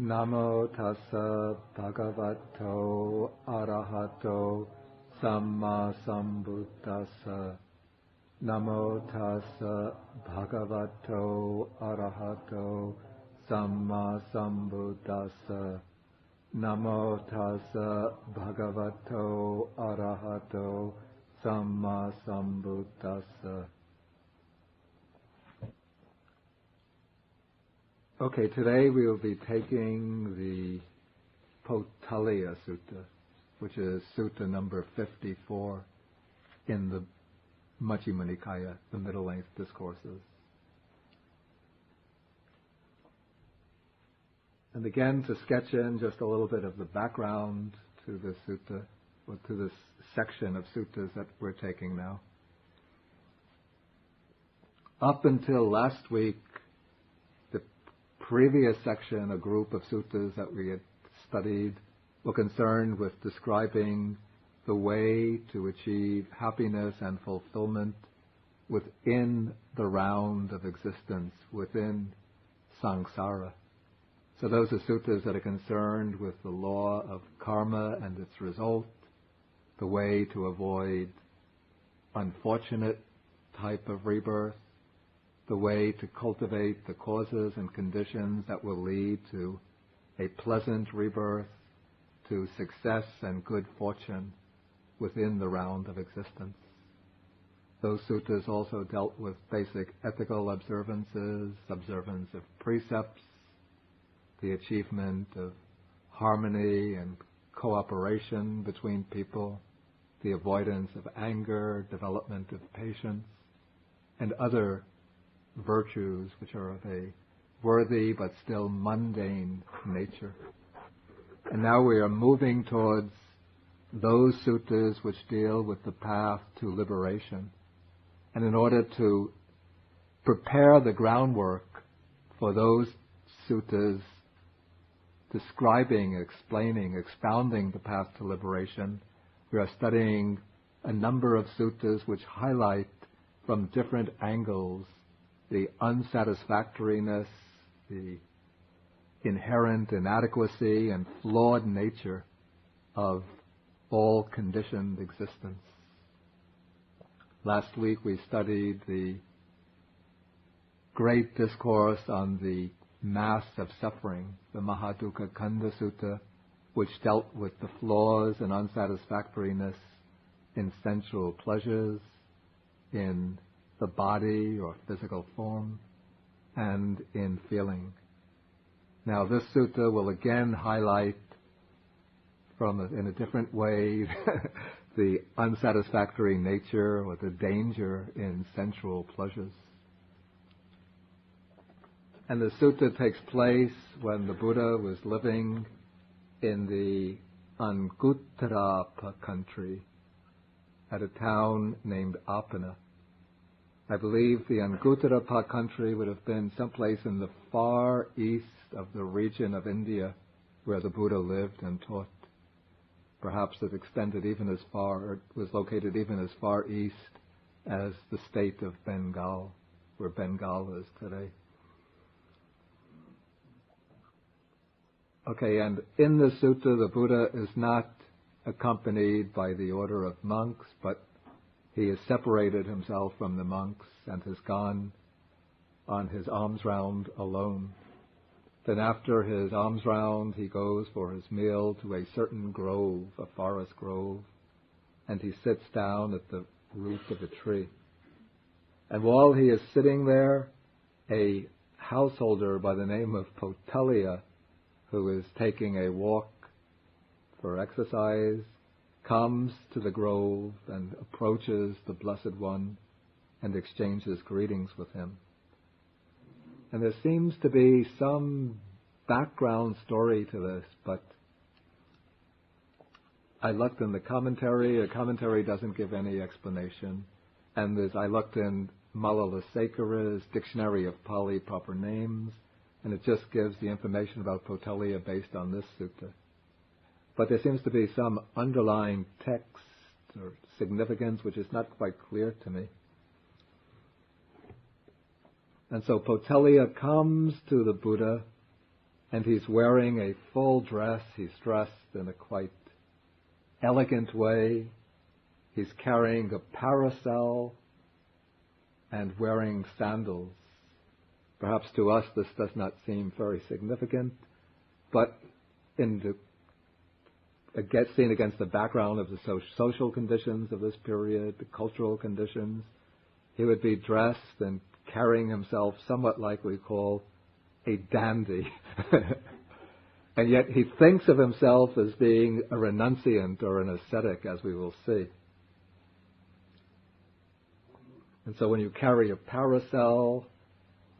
Namo tassa bhagavato arahato samma sambuddhassa. Namo tassa bhagavato arahato samma sambuddhassa. Namo tassa bhagavato arahato samma sambuddhassa. Okay, today we will be taking the Potaliya Sutta, which is Sutta number 54 in the Majjhima Nikaya, the middle-length discourses. And again, to sketch in just a little bit of the background to this sutta, or to this section of suttas that we're taking now. Up until last week, the previous section, a group of suttas that we had studied, were concerned with describing the way to achieve happiness and fulfillment within the round of existence, within samsara. So those are suttas that are concerned with the law of karma and its result, the way to avoid unfortunate type of rebirth, the way to cultivate the causes and conditions that will lead to a pleasant rebirth, to success and good fortune within the round of existence. Those suttas also dealt with basic ethical observances, observance of precepts, the achievement of harmony and cooperation between people, the avoidance of anger, development of patience, and other virtues which are of a worthy but still mundane nature. And now we are moving towards those suttas which deal with the path to liberation. And in order to prepare the groundwork for those suttas describing, explaining, expounding the path to liberation, we are studying a number of suttas which highlight from different angles the unsatisfactoriness, the inherent inadequacy and flawed nature of all conditioned existence. Last week we studied the great discourse on the mass of suffering, the Mahadukkha Kanda Sutta, which dealt with the flaws and unsatisfactoriness in sensual pleasures, in the body or physical form, and in feeling. Now this sutta will again highlight in a different way the unsatisfactory nature or the danger in sensual pleasures. And the sutta takes place when the Buddha was living in the Anguttara country at a town named Apana. I believe the Anguttara country would have been someplace in the far east of the region of India where the Buddha lived and taught. Perhaps it extended even as far, or was located even as far east as the state of Bengal, where Bengal is today. Okay, and in the sutta, the Buddha is not accompanied by the order of monks, but he has separated himself from the monks and has gone on his alms round alone. Then after his alms round, he goes for his meal to a certain grove, a forest grove, and he sits down at the root of a tree. And while he is sitting there, a householder by the name of Potaliya, who is taking a walk for exercise, comes to the grove and approaches the Blessed One and exchanges greetings with him. And there seems to be some background story to this, but I looked in the commentary. The commentary doesn't give any explanation. And I looked in Malalasekaра's Dictionary of Pali Proper Names, and it just gives the information about Potaliya based on this sutta. But there seems to be some underlying text or significance which is not quite clear to me. And so Potaliya comes to the Buddha and he's wearing a full dress. He's dressed in a quite elegant way. He's carrying a parasol and wearing sandals. Perhaps to us this does not seem very significant, but seen against the background of the social conditions of this period, the cultural conditions, he would be dressed and carrying himself somewhat like we call a dandy. And yet he thinks of himself as being a renunciant or an ascetic, as we will see. And so when you carry a parasol,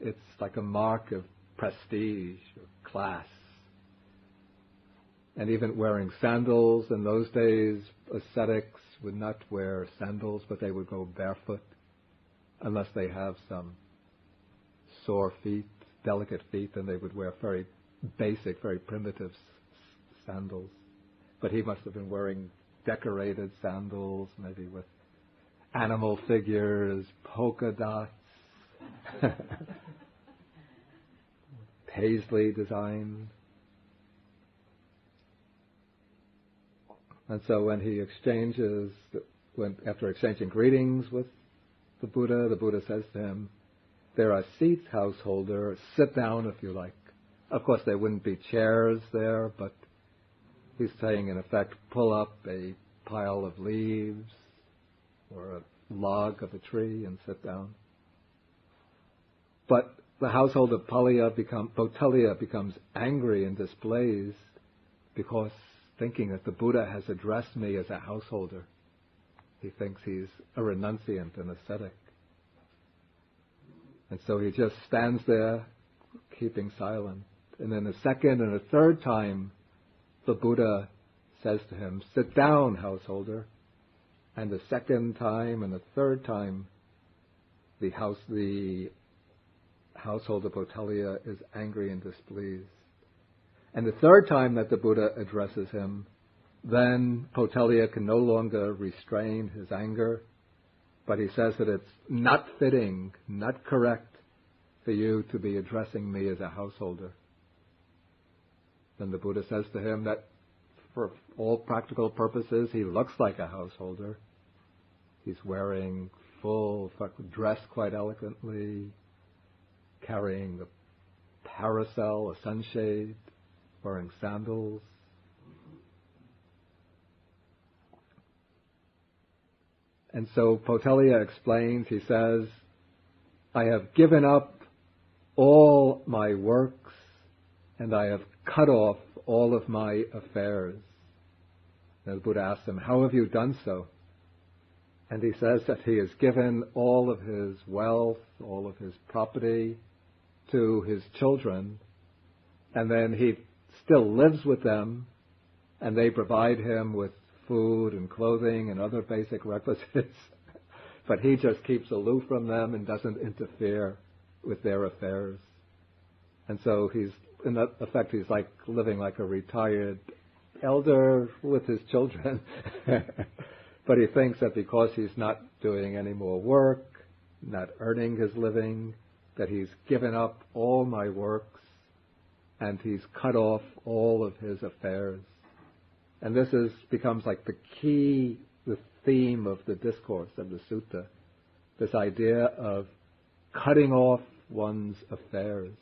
it's like a mark of prestige or class. And even wearing sandals, in those days, ascetics would not wear sandals, but they would go barefoot unless they have some sore feet, delicate feet, and they would wear very basic, very primitive sandals. But he must have been wearing decorated sandals, maybe with animal figures, polka dots, paisley design. And so when he after exchanging greetings with the Buddha says to him, "There are seats, householder, sit down if you like." Of course, there wouldn't be chairs there, but he's saying, in effect, pull up a pile of leaves or a log of a tree and sit down. But the household of Potaliya becomes angry and displeased because thinking that the Buddha has addressed me as a householder. He thinks he's a renunciant, an ascetic. And so he just stands there, keeping silent. And then a second and a third time, the Buddha says to him, "Sit down, householder." And the second time and the third time, the householder Potaliya is angry and displeased. And the third time that the Buddha addresses him, then Potaliya can no longer restrain his anger, but he says that it's not fitting, not correct for you to be addressing me as a householder. Then the Buddha says to him that for all practical purposes, he looks like a householder. He's wearing dressed quite elegantly, carrying a parasol, a sunshade, wearing sandals. And so Potaliya explains, he says, "I have given up all my works and I have cut off all of my affairs." And the Buddha asks him, "How have you done so?" And he says that he has given all of his wealth, all of his property to his children, and then he still lives with them, and they provide him with food and clothing and other basic requisites, but he just keeps aloof from them and doesn't interfere with their affairs. And so he's, in that effect, he's like living like a retired elder with his children. But he thinks that because he's not doing any more work, not earning his living, that he's given up all my works and he's cut off all of his affairs. And this becomes like the theme of the discourse of the sutta, this idea of cutting off one's affairs.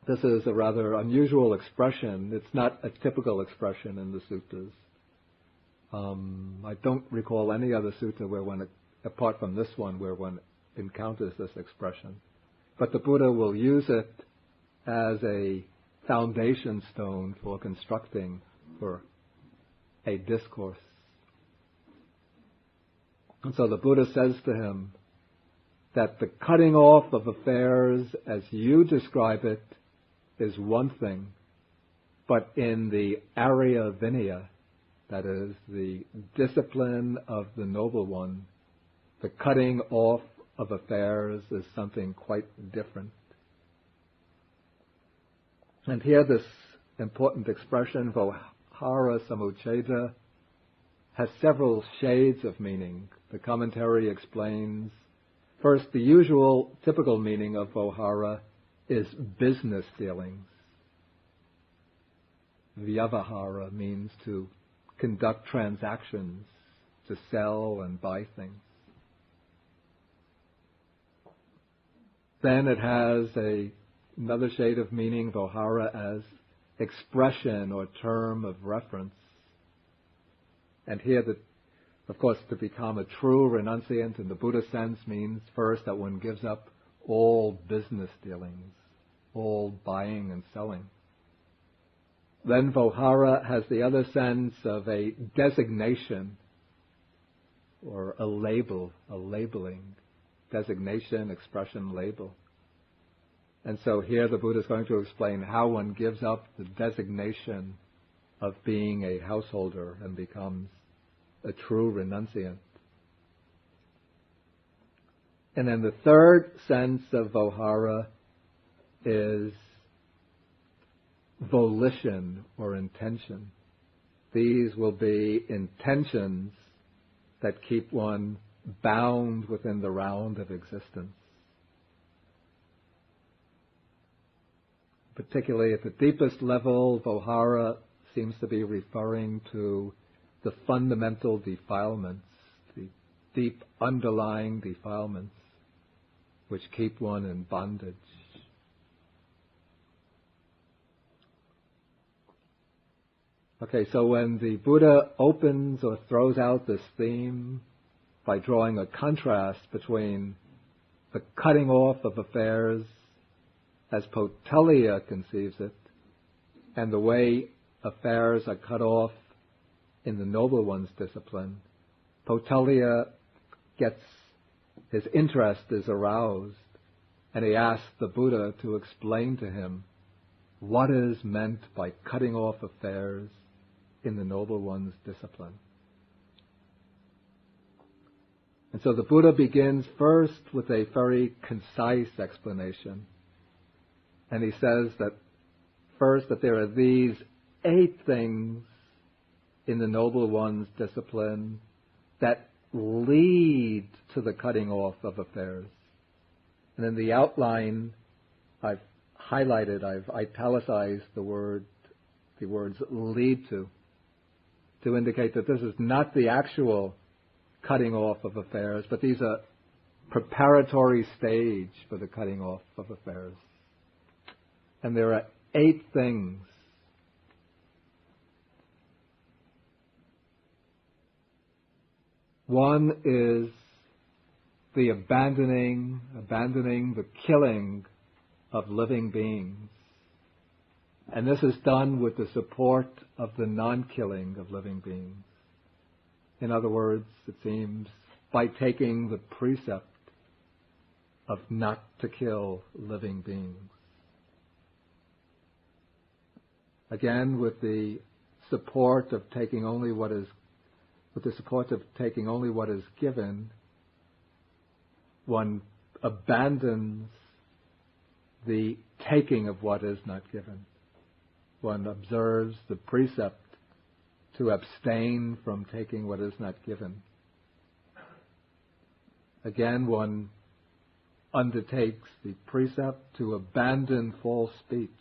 This is a rather unusual expression. It's not a typical expression in the suttas. I don't recall any other sutta where one, apart from this one, where one encounters this expression. But the Buddha will use it as a foundation stone for constructing for a discourse. And so the Buddha says to him that the cutting off of affairs, as you describe it, is one thing, but in the Arya Vinaya, that is, the discipline of the Noble One, the cutting off of affairs is something quite different. And here this important expression, Vohara Samucheda, has several shades of meaning. The commentary explains, first, the usual, typical meaning of Vohara is business dealings. Vyavahara means to conduct transactions, to sell and buy things. Then it has another shade of meaning, Vohara, as expression or term of reference. And here, of course, to become a true renunciant in the Buddha sense means first that one gives up all business dealings, all buying and selling. Then Vohara has the other sense of a designation or a label, a labeling. Designation, expression, label. And so here the Buddha is going to explain how one gives up the designation of being a householder and becomes a true renunciant. And then the third sense of Vohara is volition or intention. These will be intentions that keep one bound within the round of existence. Particularly at the deepest level, Vohara seems to be referring to the fundamental defilements, the deep underlying defilements which keep one in bondage. Okay, so when the Buddha opens or throws out this theme by drawing a contrast between the cutting off of affairs as Potaliya conceives it, and the way affairs are cut off in the Noble One's discipline, Potaliya gets, his interest is aroused, and he asks the Buddha to explain to him what is meant by cutting off affairs in the Noble One's discipline. And so the Buddha begins first with a very concise explanation. And he says that first that there are these 8 things in the Noble One's discipline that lead to the cutting off of affairs. And in the outline, I've highlighted, I've italicized the words lead to indicate that this is not the actual cutting off of affairs, but these are preparatory stage for the cutting off of affairs. And there are 8 things. One is the abandoning the killing of living beings. And this is done with the support of the non-killing of living beings. In other words, it seems, by taking the precept of not to kill living beings. Again, with the support of taking only what is given, one abandons the taking of what is not given. One observes the precept to abstain from taking what is not given. Again, one undertakes the precept to abandon false speech,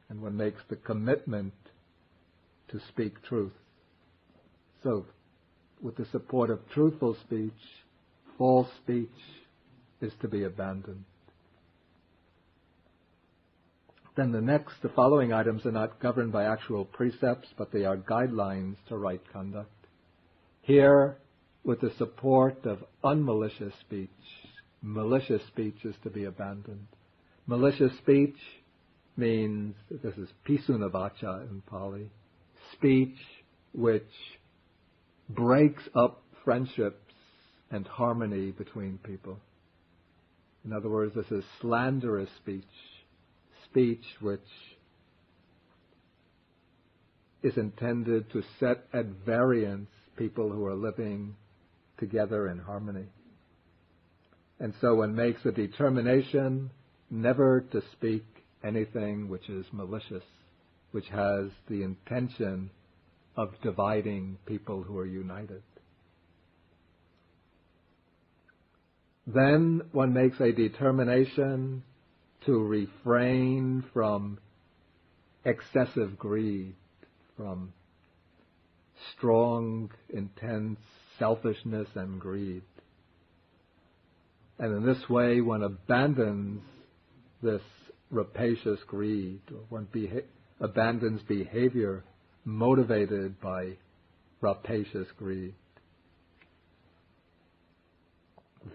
and one makes the commitment to speak truth. So, with the support of truthful speech, false speech is to be abandoned. Then the following items are not governed by actual precepts, but they are guidelines to right conduct. Here, with the support of unmalicious speech, malicious speech is to be abandoned. Malicious speech means, this is pisuna vacha in Pali, speech which breaks up friendships and harmony between people. In other words, this is slanderous speech, speech which is intended to set at variance people who are living together in harmony. And so one makes a determination never to speak anything which is malicious, which has the intention of dividing people who are united. Then one makes a determination to refrain from excessive greed, from strong, intense selfishness and greed. And in this way, one abandons this rapacious greed, or one abandons behavior motivated by rapacious greed.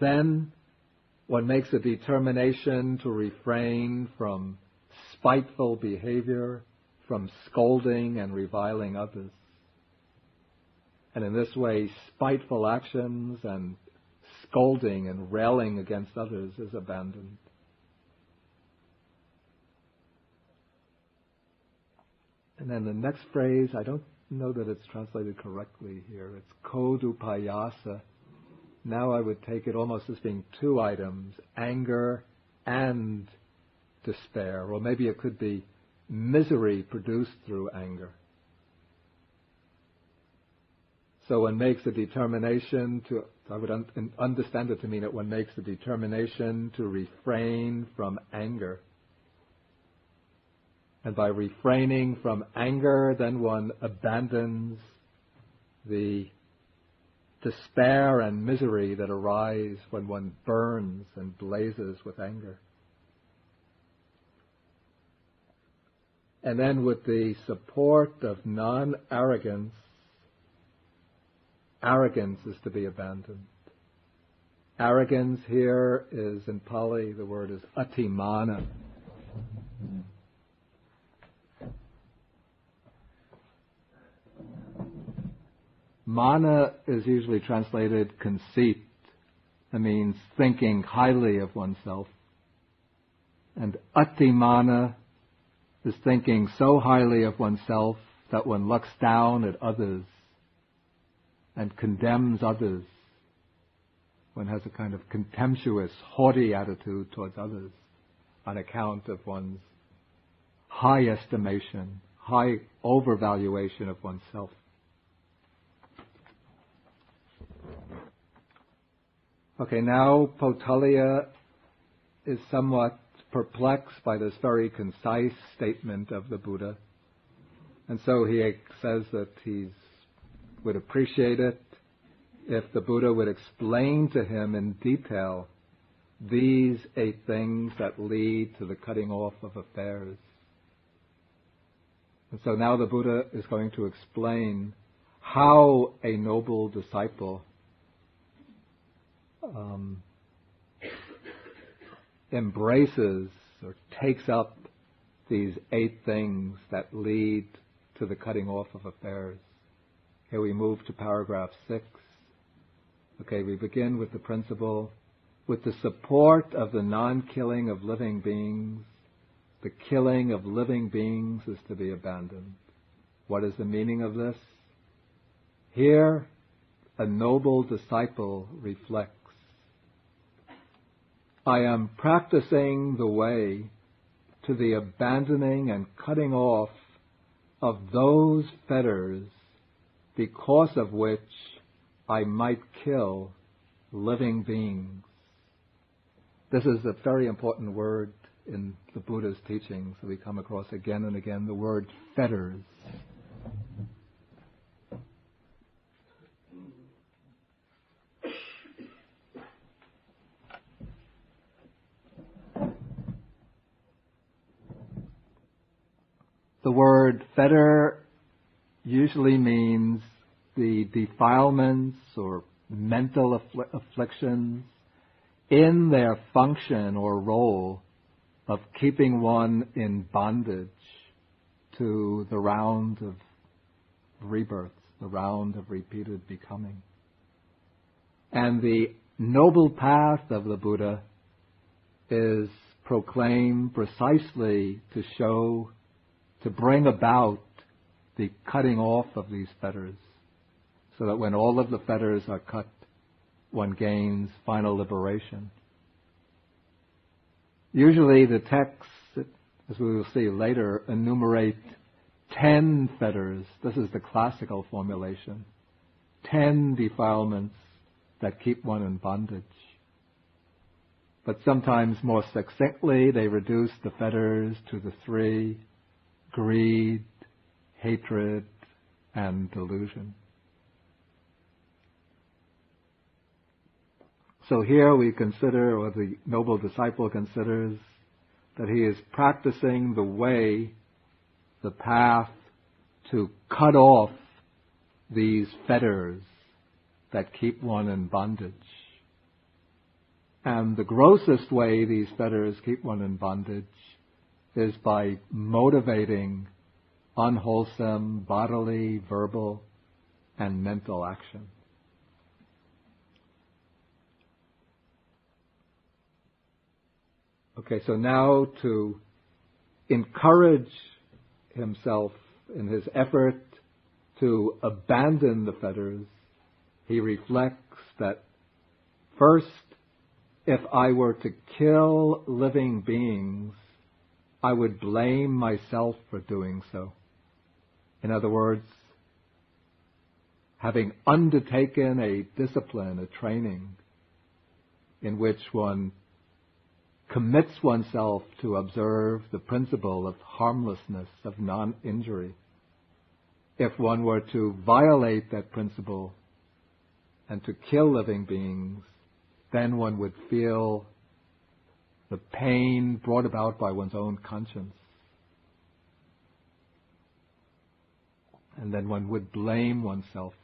Then one makes a determination to refrain from spiteful behavior, from scolding and reviling others. And in this way, spiteful actions and scolding and railing against others is abandoned. And then the next phrase, I don't know that it's translated correctly here. It's kodupayasa. Now I would take it almost as being two items, anger and despair. Or maybe it could be misery produced through anger. So one makes a determination to, I would understand it to mean that one makes a determination to refrain from anger. And by refraining from anger, then one abandons the despair and misery that arise when one burns and blazes with anger. And then with the support of non-arrogance, arrogance is to be abandoned. Arrogance here is, in Pali, the word is atimana. Mana is usually translated conceit. It means thinking highly of oneself. And atimana is thinking so highly of oneself that one looks down at others and condemns others. One has a kind of contemptuous, haughty attitude towards others on account of one's high estimation, high overvaluation of oneself. Okay, now Potaliya is somewhat perplexed by this very concise statement of the Buddha. And so he says that he would appreciate it if the Buddha would explain to him in detail these 8 things that lead to the cutting off of affairs. And so now the Buddha is going to explain how a noble disciple embraces or takes up these 8 things that lead to the cutting off of affairs. Here we move to paragraph 6. Okay, we begin with the principle, with the support of the non-killing of living beings, the killing of living beings is to be abandoned. What is the meaning of this? Here, a noble disciple reflects, I am practicing the way to the abandoning and cutting off of those fetters because of which I might kill living beings. This is a very important word in the Buddha's teachings that we come across again and again, the word fetters. The word fetter usually means the defilements or mental afflictions in their function or role of keeping one in bondage to the round of rebirths, the round of repeated becoming. And the noble path of the Buddha is proclaimed precisely to show, to bring about the cutting off of these fetters, so that when all of the fetters are cut, one gains final liberation. Usually the texts, as we will see later, enumerate 10 fetters. This is the classical formulation. 10 defilements that keep one in bondage. But sometimes more succinctly, they reduce the fetters to the three: greed, hatred, and delusion. So here we consider, or the noble disciple considers, that he is practicing the way, the path to cut off these fetters that keep one in bondage. And the grossest way these fetters keep one in bondage is by motivating unwholesome bodily, verbal, and mental action. Okay, so now to encourage himself in his effort to abandon the fetters, he reflects that first, if I were to kill living beings, I would blame myself for doing so. In other words, having undertaken a discipline, a training, in which one commits oneself to observe the principle of harmlessness, of non-injury. If one were to violate that principle and to kill living beings, then one would feel the pain brought about by one's own conscience. And then one would blame oneself.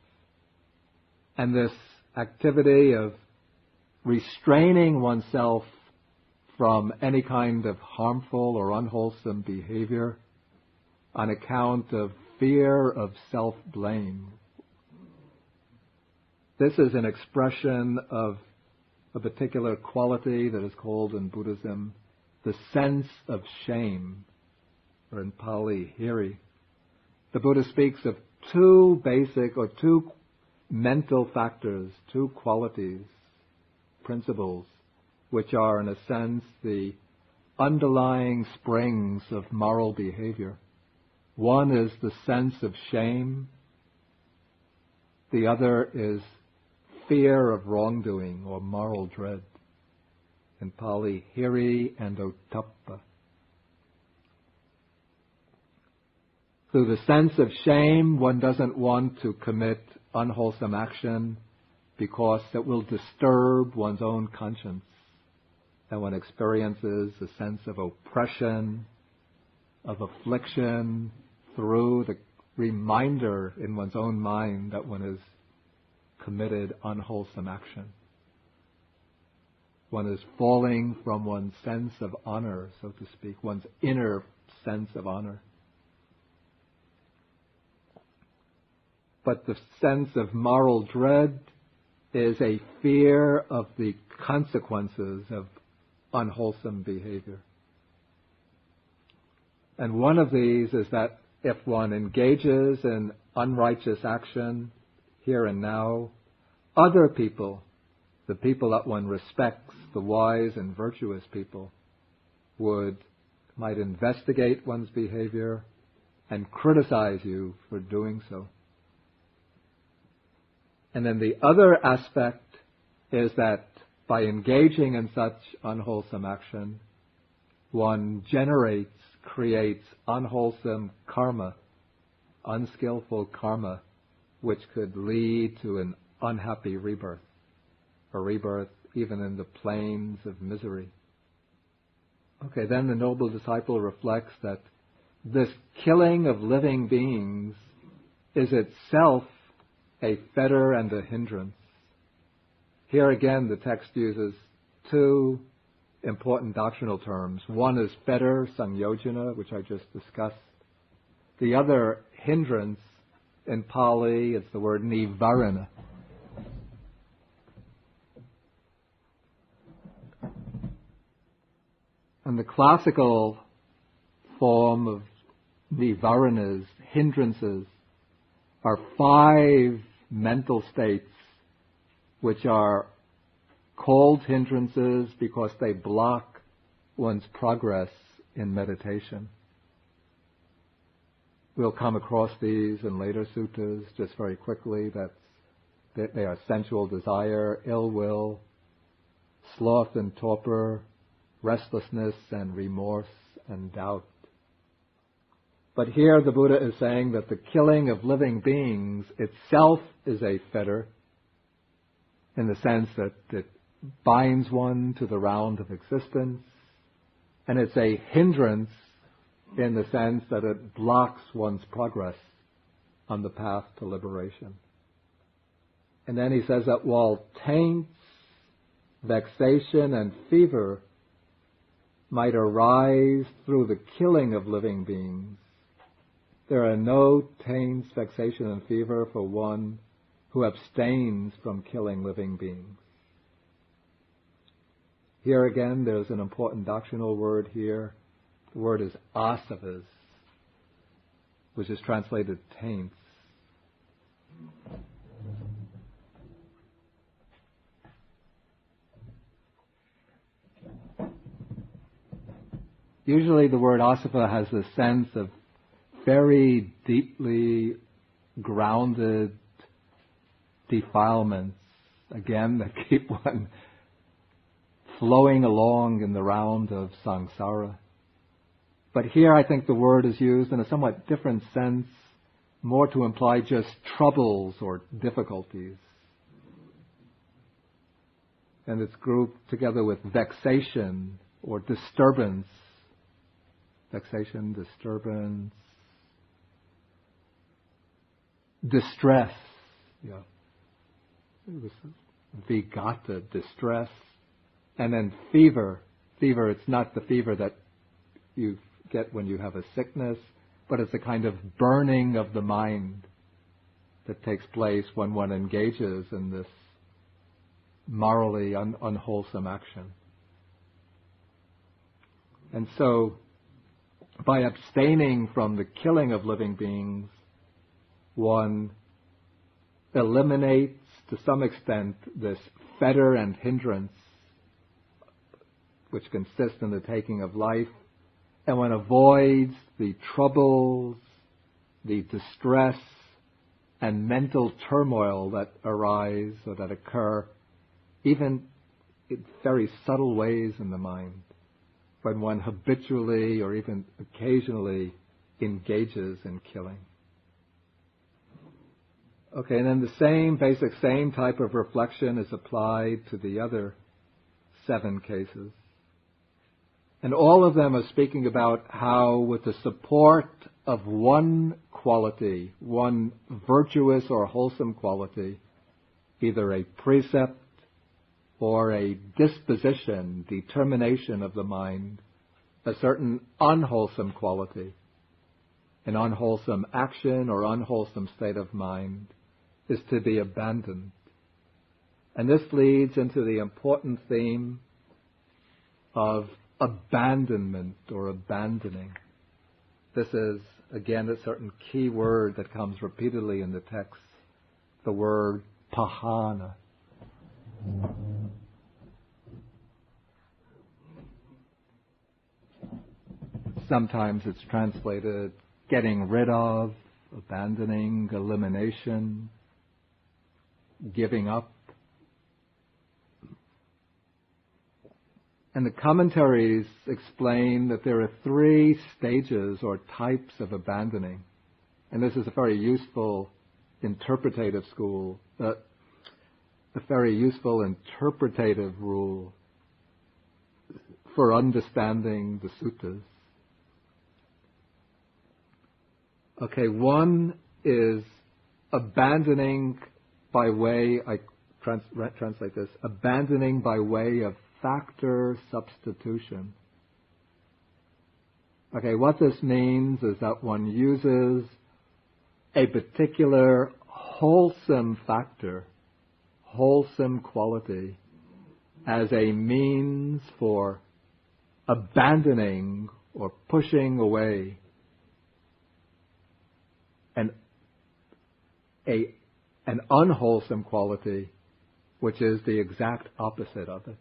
And this activity of restraining oneself from any kind of harmful or unwholesome behavior on account of fear of self-blame. This is an expression of a particular quality that is called in Buddhism the sense of shame, or in Pali, hiri. The Buddha speaks of two basic or two mental factors, two qualities, principles, which are, in a sense, the underlying springs of moral behavior. One is the sense of shame. The other is fear of wrongdoing or moral dread. In Pali, hiri and ottappa. Through the sense of shame, one doesn't want to commit unwholesome action because it will disturb one's own conscience. And one experiences a sense of oppression, of affliction, through the reminder in one's own mind that one has committed unwholesome action. One is falling from one's sense of honor, so to speak, one's inner sense of honor. But the sense of moral dread is a fear of the consequences of unwholesome behavior. And one of these is that if one engages in unrighteous action here and now, other people, the people that one respects, the wise and virtuous people, might investigate one's behavior and criticize you for doing so. And then the other aspect is that by engaging in such unwholesome action, one creates unwholesome karma, unskillful karma, which could lead to an unhappy rebirth, a rebirth even in the plains of misery. Okay, then the noble disciple reflects that this killing of living beings is itself a fetter and a hindrance. Here again, the text uses two important doctrinal terms. One is fetter, samyojana, which I just discussed. The other, hindrance, in Pali, it's the word nivarana. And the classical form of nivaranas, hindrances, are 5 mental states which are called hindrances because they block one's progress in meditation. We'll come across these in later suttas just very quickly. They are sensual desire, ill will, sloth and torpor, restlessness and remorse and doubt. But here the Buddha is saying that the killing of living beings itself is a fetter, in the sense that it binds one to the round of existence, and it's a hindrance in the sense that it blocks one's progress on the path to liberation. And then he says that while taints, vexation, and fever might arise through the killing of living beings, there are no taints, vexation, and fever for one who abstains from killing living beings. Here again, there's an important doctrinal word here. The word is asavas, which is translated taints. Usually the word asava has the sense of very deeply grounded defilements, again, that keep one flowing along in the round of samsara. But here I think the word is used in a somewhat different sense, more to imply just troubles or difficulties. And it's grouped together with vexation or disturbance. Vexation, disturbance, distress. Yeah. It was vigata, distress. And then fever. Fever, it's not the fever that you get when you have a sickness, but it's a kind of burning of the mind that takes place when one engages in this morally unwholesome action. And so, by abstaining from the killing of living beings, one eliminates to some extent this fetter and hindrance which consists in the taking of life, and one avoids the troubles, the distress, and mental turmoil that arise or that occur, even in very subtle ways in the mind, when one habitually or even occasionally engages in killing. Okay, and then the same type of reflection is applied to the other 7 cases. And all of them are speaking about how, with the support of one quality, one virtuous or wholesome quality, either a precept or a disposition, determination of the mind, a certain unwholesome quality, an unwholesome action or unwholesome state of mind, is to be abandoned. And this leads into the important theme of abandonment or abandoning. This is, again, a certain key word that comes repeatedly in the text, the word pahana. Sometimes it's translated getting rid of, abandoning, elimination, giving up. And the commentaries explain that there are 3 stages or types of abandoning. And this is a very useful interpretative interpretative rule for understanding the suttas. Okay, one is abandoning by way, I translate this, abandoning by way of factor substitution. Okay, what this means is that one uses a particular wholesome factor, wholesome quality, as a means for abandoning or pushing away an unwholesome quality, which is the exact opposite of it.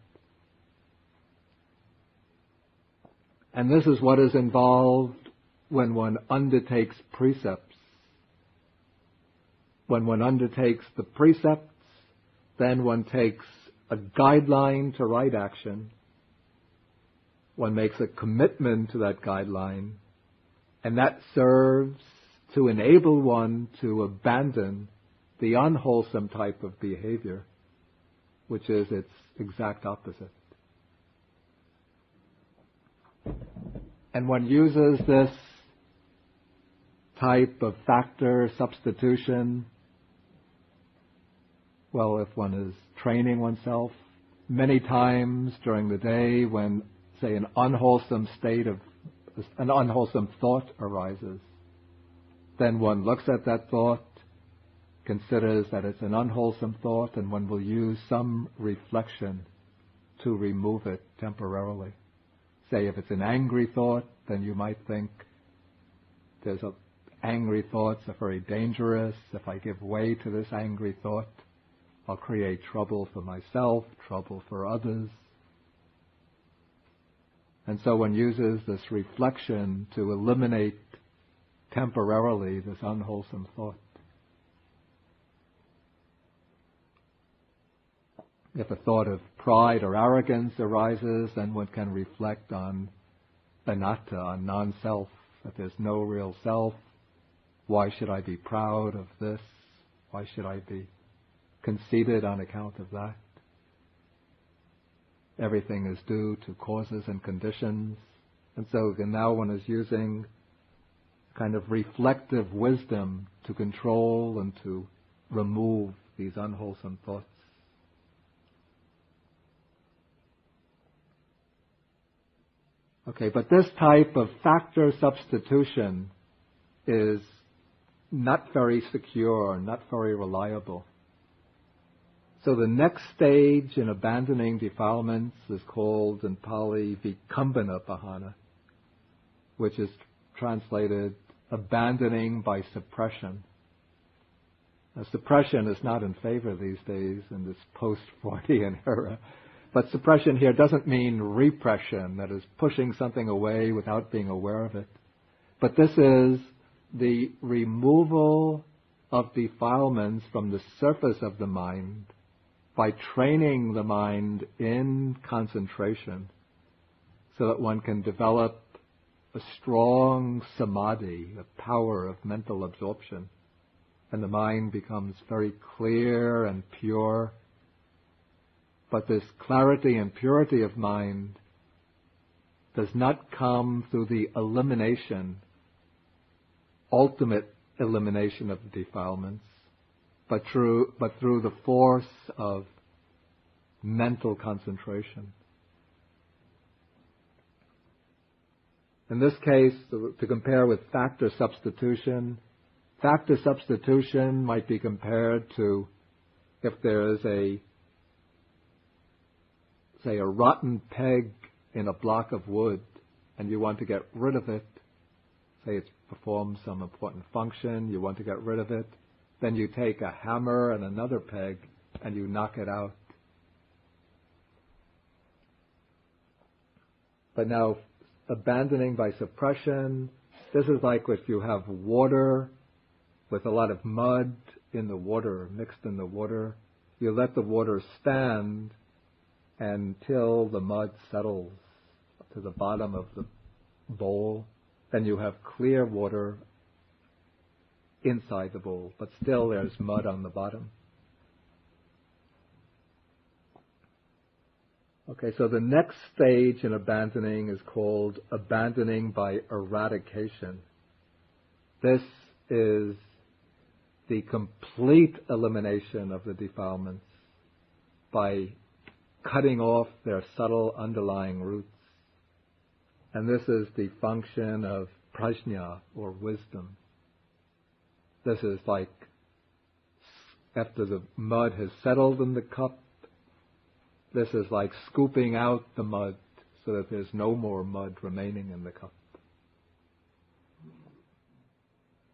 And this is what is involved when one undertakes precepts. When one undertakes the precepts, then one takes a guideline to right action. One makes a commitment to that guideline, and that serves to enable one to abandon the unwholesome type of behavior, which is its exact opposite. And one uses this type of factor substitution, well, if one is training oneself, many times during the day when, say, an unwholesome thought arises, then one looks at that thought, considers that it's an unwholesome thought, and one will use some reflection to remove it temporarily. Say if it's an angry thought, then you might think angry thoughts are very dangerous. If I give way to this angry thought, I'll create trouble for myself, trouble for others. And so one uses this reflection to eliminate temporarily this unwholesome thought. If a thought of pride or arrogance arises, then one can reflect on anatta, on non-self, that there's no real self. Why should I be proud of this? Why should I be conceited on account of that? Everything is due to causes and conditions. And so now one is using kind of reflective wisdom to control and to remove these unwholesome thoughts. Okay, but this type of factor substitution is not very secure, not very reliable. So the next stage in abandoning defilements is called in Pali vikambana pahana, which is translated abandoning by suppression. Now, suppression is not in favor these days in this post-Freudian era. But suppression here doesn't mean repression, that is pushing something away without being aware of it. But this is the removal of defilements from the surface of the mind by training the mind in concentration so that one can develop a strong samadhi, a power of mental absorption, and the mind becomes very clear and pure. But this clarity and purity of mind does not come through the ultimate elimination of the defilements, but through the force of mental concentration. In this case, to compare with factor substitution might be compared to if there is a rotten peg in a block of wood and you want to get rid of it, say it's performed some important function, you want to get rid of it, then you take a hammer and another peg and you knock it out. But now, abandoning by suppression, this is like if you have water with a lot of mud in the water, mixed in the water. You let the water stand until the mud settles to the bottom of the bowl. Then you have clear water inside the bowl, but still there's mud on the bottom. Okay, so the next stage in abandoning is called abandoning by eradication. This is the complete elimination of the defilements by cutting off their subtle underlying roots. And this is the function of prajna, or wisdom. This is like after the mud has settled in the cup, this is like scooping out the mud so that there's no more mud remaining in the cup.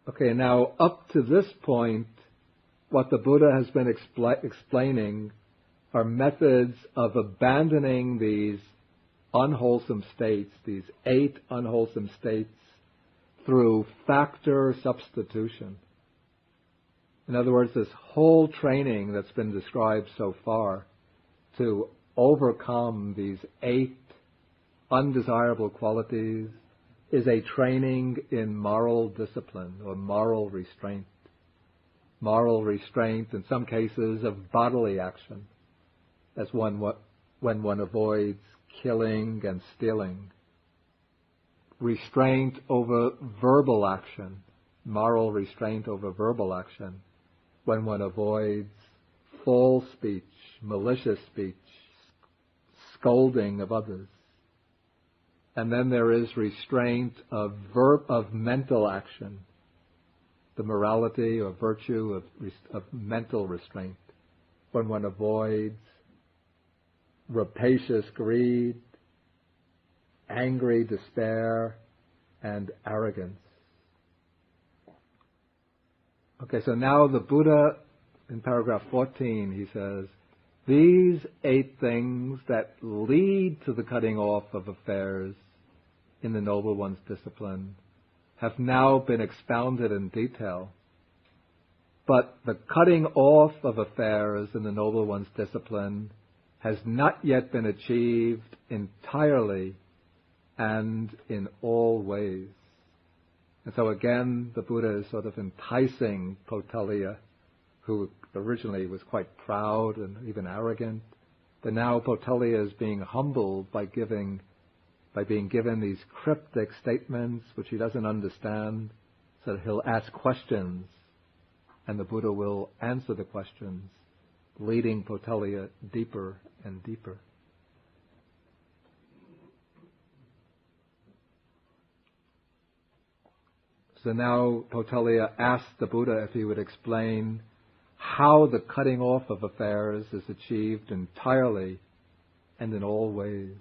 Okay, now up to this point, what the Buddha has been explaining are methods of abandoning these unwholesome states, these 8 unwholesome states, through factor substitution. In other words, this whole training that's been described so far to overcome these 8 undesirable qualities is a training in moral discipline or moral restraint. Moral restraint, in some cases, of bodily action, as when one avoids killing and stealing. Restraint over verbal action, moral restraint over verbal action, when one avoids false speech, malicious speech, scolding of others. And then there is restraint of mental action, the morality or virtue of mental restraint, when one avoids rapacious greed, angry despair, and arrogance. Okay, so now the Buddha, in paragraph 14, he says, these 8 things that lead to the cutting off of affairs in the Noble One's discipline have now been expounded in detail. But the cutting off of affairs in the Noble One's discipline has not yet been achieved entirely and in all ways. And so again, the Buddha is sort of enticing Potaliya, who originally was quite proud and even arrogant, but now Potaliya is being humbled by being given these cryptic statements which he doesn't understand, so that he'll ask questions, and the Buddha will answer the questions, leading Potaliya deeper and deeper. So now Potaliya asked the Buddha if he would explain how the cutting off of affairs is achieved entirely and in all ways.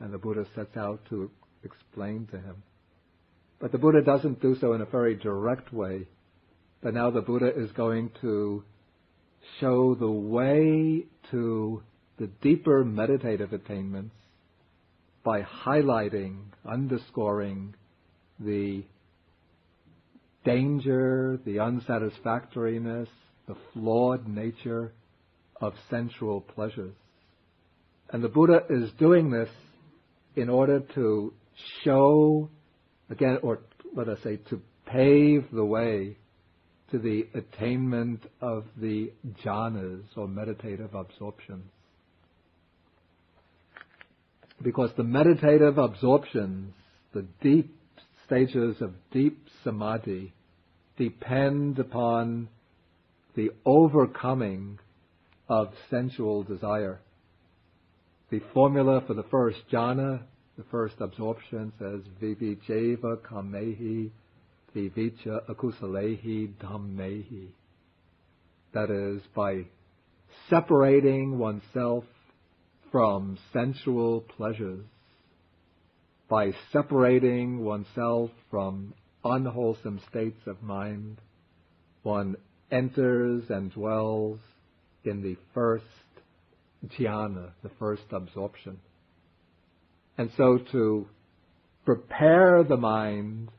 And the Buddha sets out to explain to him. But the Buddha doesn't do so in a very direct way. But now the Buddha is going to show the way to the deeper meditative attainments by highlighting, underscoring the danger, the unsatisfactoriness, the flawed nature of sensual pleasures. And the Buddha is doing this in order to show, again, or let us say, to pave the way to the attainment of the jhanas, or meditative absorptions. Because the meditative absorptions, the deep stages of deep samadhi, depend upon the overcoming of sensual desire. The formula for the first jhana, the first absorption, says vivijeva kamehi vivicha akusalehi dhammehi. That is, by separating oneself from sensual pleasures, by separating oneself from unwholesome states of mind, one enters and dwells in the first jhana, the first absorption. And so to prepare the mind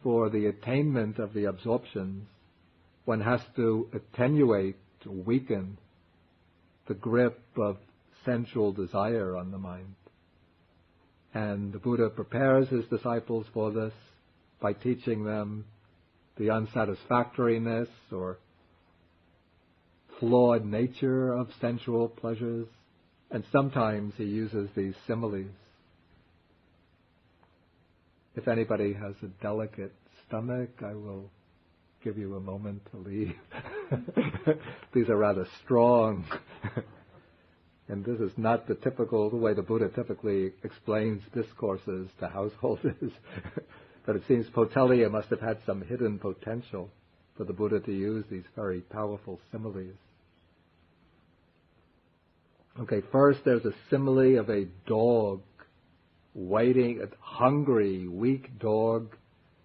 for the attainment of the absorptions, one has to attenuate, to weaken the grip of sensual desire on the mind. And the Buddha prepares his disciples for this by teaching them the unsatisfactoriness or flawed nature of sensual pleasures, and sometimes he uses these similes. If anybody has a delicate stomach, I will give you a moment to leave. These are rather strong. And this is not the way the Buddha typically explains discourses to householders. But it seems Potaliya must have had some hidden potential for the Buddha to use these very powerful similes. Okay, first there's a simile of a dog waiting, a hungry, weak dog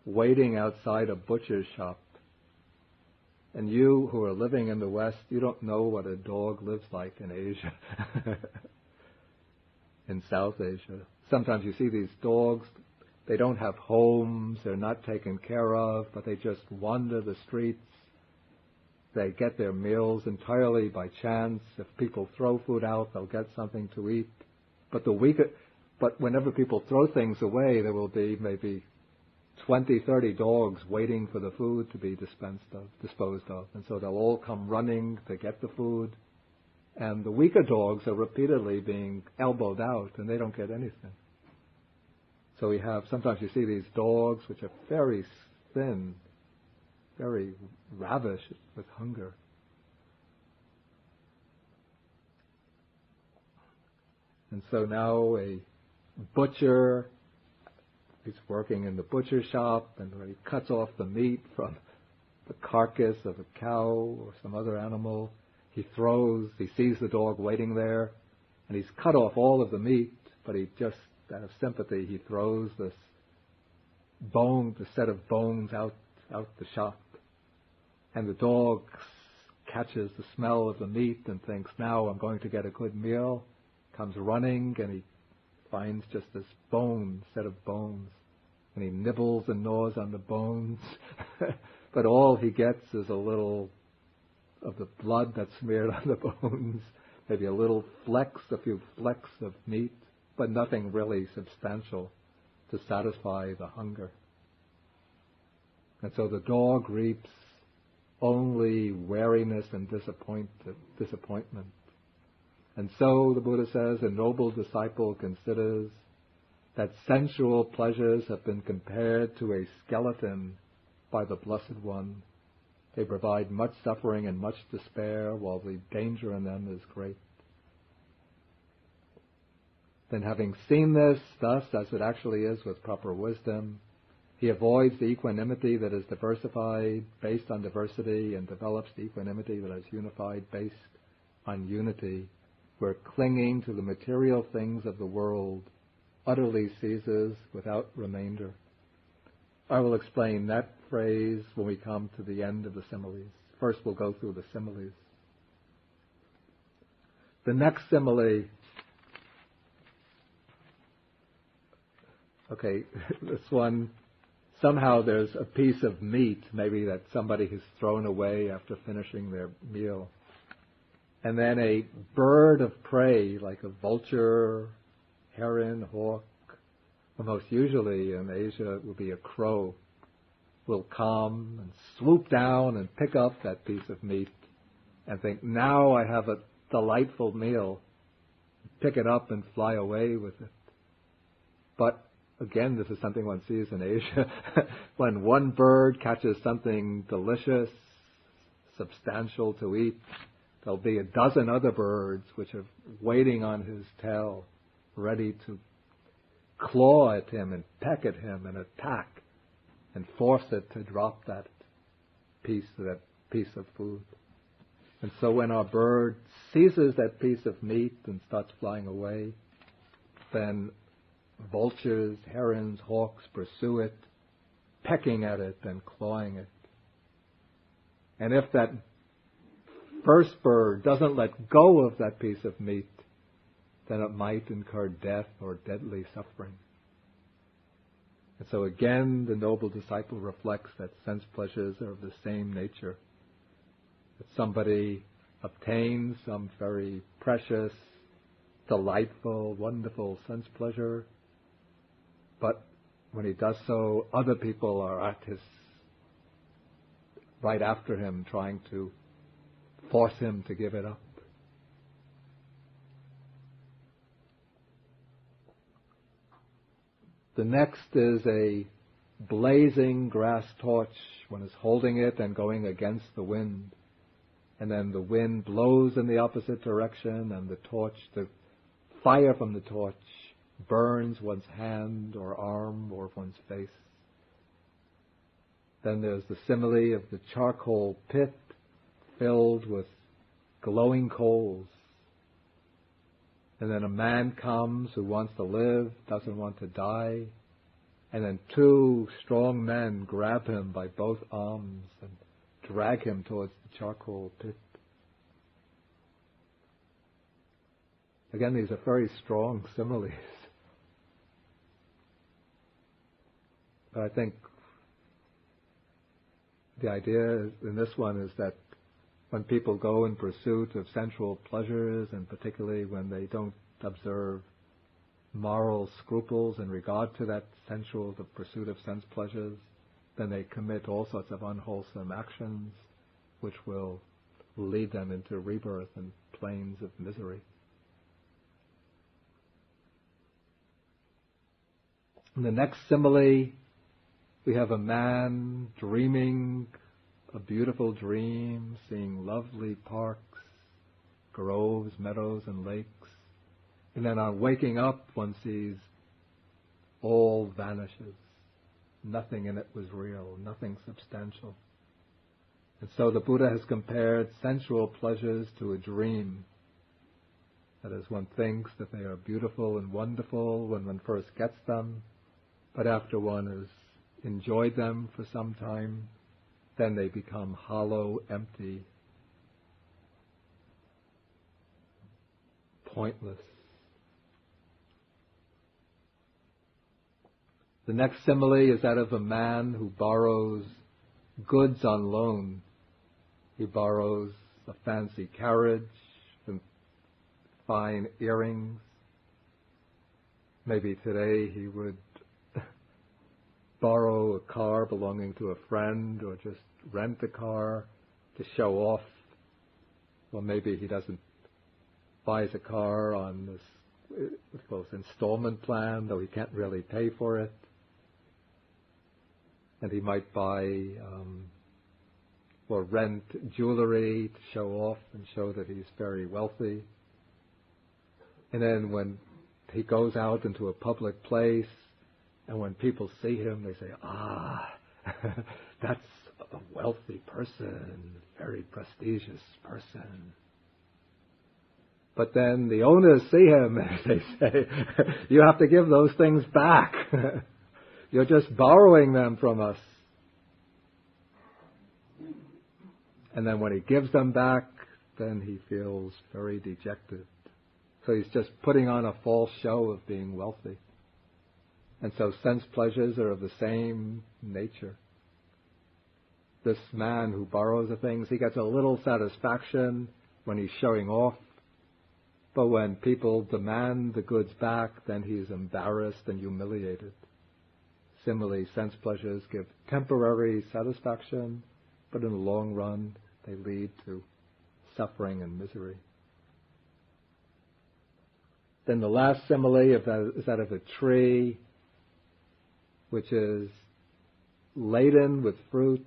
waiting outside a butcher's shop. And you who are living in the West, you don't know what a dog lives like in Asia, in South Asia. Sometimes you see these dogs, they don't have homes, they're not taken care of, but they just wander the streets. They get their meals entirely by chance. If people throw food out, they'll get something to eat. But whenever people throw things away, there will be maybe 20, 30 dogs waiting for the food to be disposed of. And so they'll all come running to get the food. And the weaker dogs are repeatedly being elbowed out, and they don't get anything. So sometimes you see these dogs which are very thin, very ravished with hunger. And so now a butcher, he's working in the butcher shop, and when he cuts off the meat from the carcass of a cow or some other animal, he sees the dog waiting there, and he's cut off all of the meat, but he just, out of sympathy, he throws this set of bones out the shop. And the dog catches the smell of the meat and thinks, now I'm going to get a good meal, comes running, and he finds just this set of bones, and he nibbles and gnaws on the bones, but all he gets is a little of the blood that's smeared on the bones, maybe a few flecks of meat, but nothing really substantial to satisfy the hunger. And so the dog reaps only weariness and disappointment. And so, the Buddha says, a noble disciple considers that sensual pleasures have been compared to a skeleton by the Blessed One. They provide much suffering and much despair, while the danger in them is great. Then, having seen this thus as it actually is with proper wisdom, he avoids the equanimity that is diversified based on diversity, and develops the equanimity that is unified based on unity, where clinging to the material things of the world utterly ceases without remainder. I will explain that phrase when we come to the end of the similes. First we'll go through the similes. The next simile, this one, somehow there's a piece of meat maybe that somebody has thrown away after finishing their meal. And then a bird of prey, like a vulture, heron, hawk, or most usually in Asia it will be a crow, will come and swoop down and pick up that piece of meat and think, now I have a delightful meal, pick it up and fly away with it. But again, this is something one sees in Asia. When one bird catches something delicious, substantial to eat, there'll be a dozen other birds which are waiting on his tail, ready to claw at him and peck at him and attack and force it to drop that piece of food. And so when our bird seizes that piece of meat and starts flying away, then vultures, herons, hawks pursue it, pecking at it and clawing it. And if that first bird doesn't let go of that piece of meat, then it might incur death or deadly suffering. And so again, the noble disciple reflects that sense pleasures are of the same nature. That somebody obtains some very precious, delightful, wonderful sense pleasure, but when he does so, other people are right after him, trying to force him to give it up. The next is a blazing grass torch. One is holding it and going against the wind. And then the wind blows in the opposite direction, and the fire from the torch burns one's hand or arm or one's face. Then there's the simile of the charcoal pit filled with glowing coals. And then a man comes who wants to live, doesn't want to die. And then two strong men grab him by both arms and drag him towards the charcoal pit. Again, these are very strong similes. But I think the idea in this one is that when people go in pursuit of sensual pleasures, and particularly when they don't observe moral scruples in regard to that sensual, the pursuit of sense pleasures, then they commit all sorts of unwholesome actions which will lead them into rebirth and planes of misery. In the next simile, we have a man dreaming a beautiful dream, seeing lovely parks, groves, meadows, and lakes. And then on waking up, one sees all vanishes. Nothing in it was real, nothing substantial. And so the Buddha has compared sensual pleasures to a dream. That is, one thinks that they are beautiful and wonderful when one first gets them, but after one has enjoyed them for some time, then they become hollow, empty, pointless. The next simile is that of a man who borrows goods on loan. He borrows a fancy carriage and fine earrings. Maybe today he would borrow a car belonging to a friend, or just rent a car to show off. Well, maybe he buys a car on this installment plan, though he can't really pay for it. And he might buy or rent jewelry to show off and show that he's very wealthy. And then when he goes out into a public place, and when people see him, they say, that's a wealthy person, very prestigious person. But then the owners see him and they say, you have to give those things back. You're just borrowing them from us. And then when he gives them back, then he feels very dejected. So he's just putting on a false show of being wealthy. And so sense pleasures are of the same nature. This man who borrows the things, he gets a little satisfaction when he's showing off. But when people demand the goods back, then he's embarrassed and humiliated. Similarly, sense pleasures give temporary satisfaction, but in the long run, they lead to suffering and misery. Then the last simile is that of a tree, which is laden with fruit,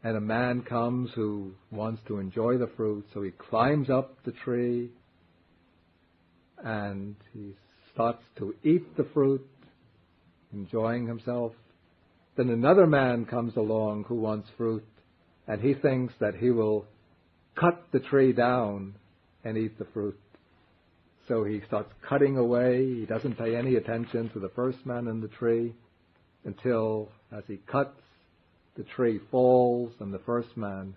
and a man comes who wants to enjoy the fruit, so he climbs up the tree and he starts to eat the fruit, enjoying himself. Then another man comes along who wants fruit, and he thinks that he will cut the tree down and eat the fruit. So he starts cutting away. He doesn't pay any attention to the first man in the tree until, as he cuts, the tree falls and the first man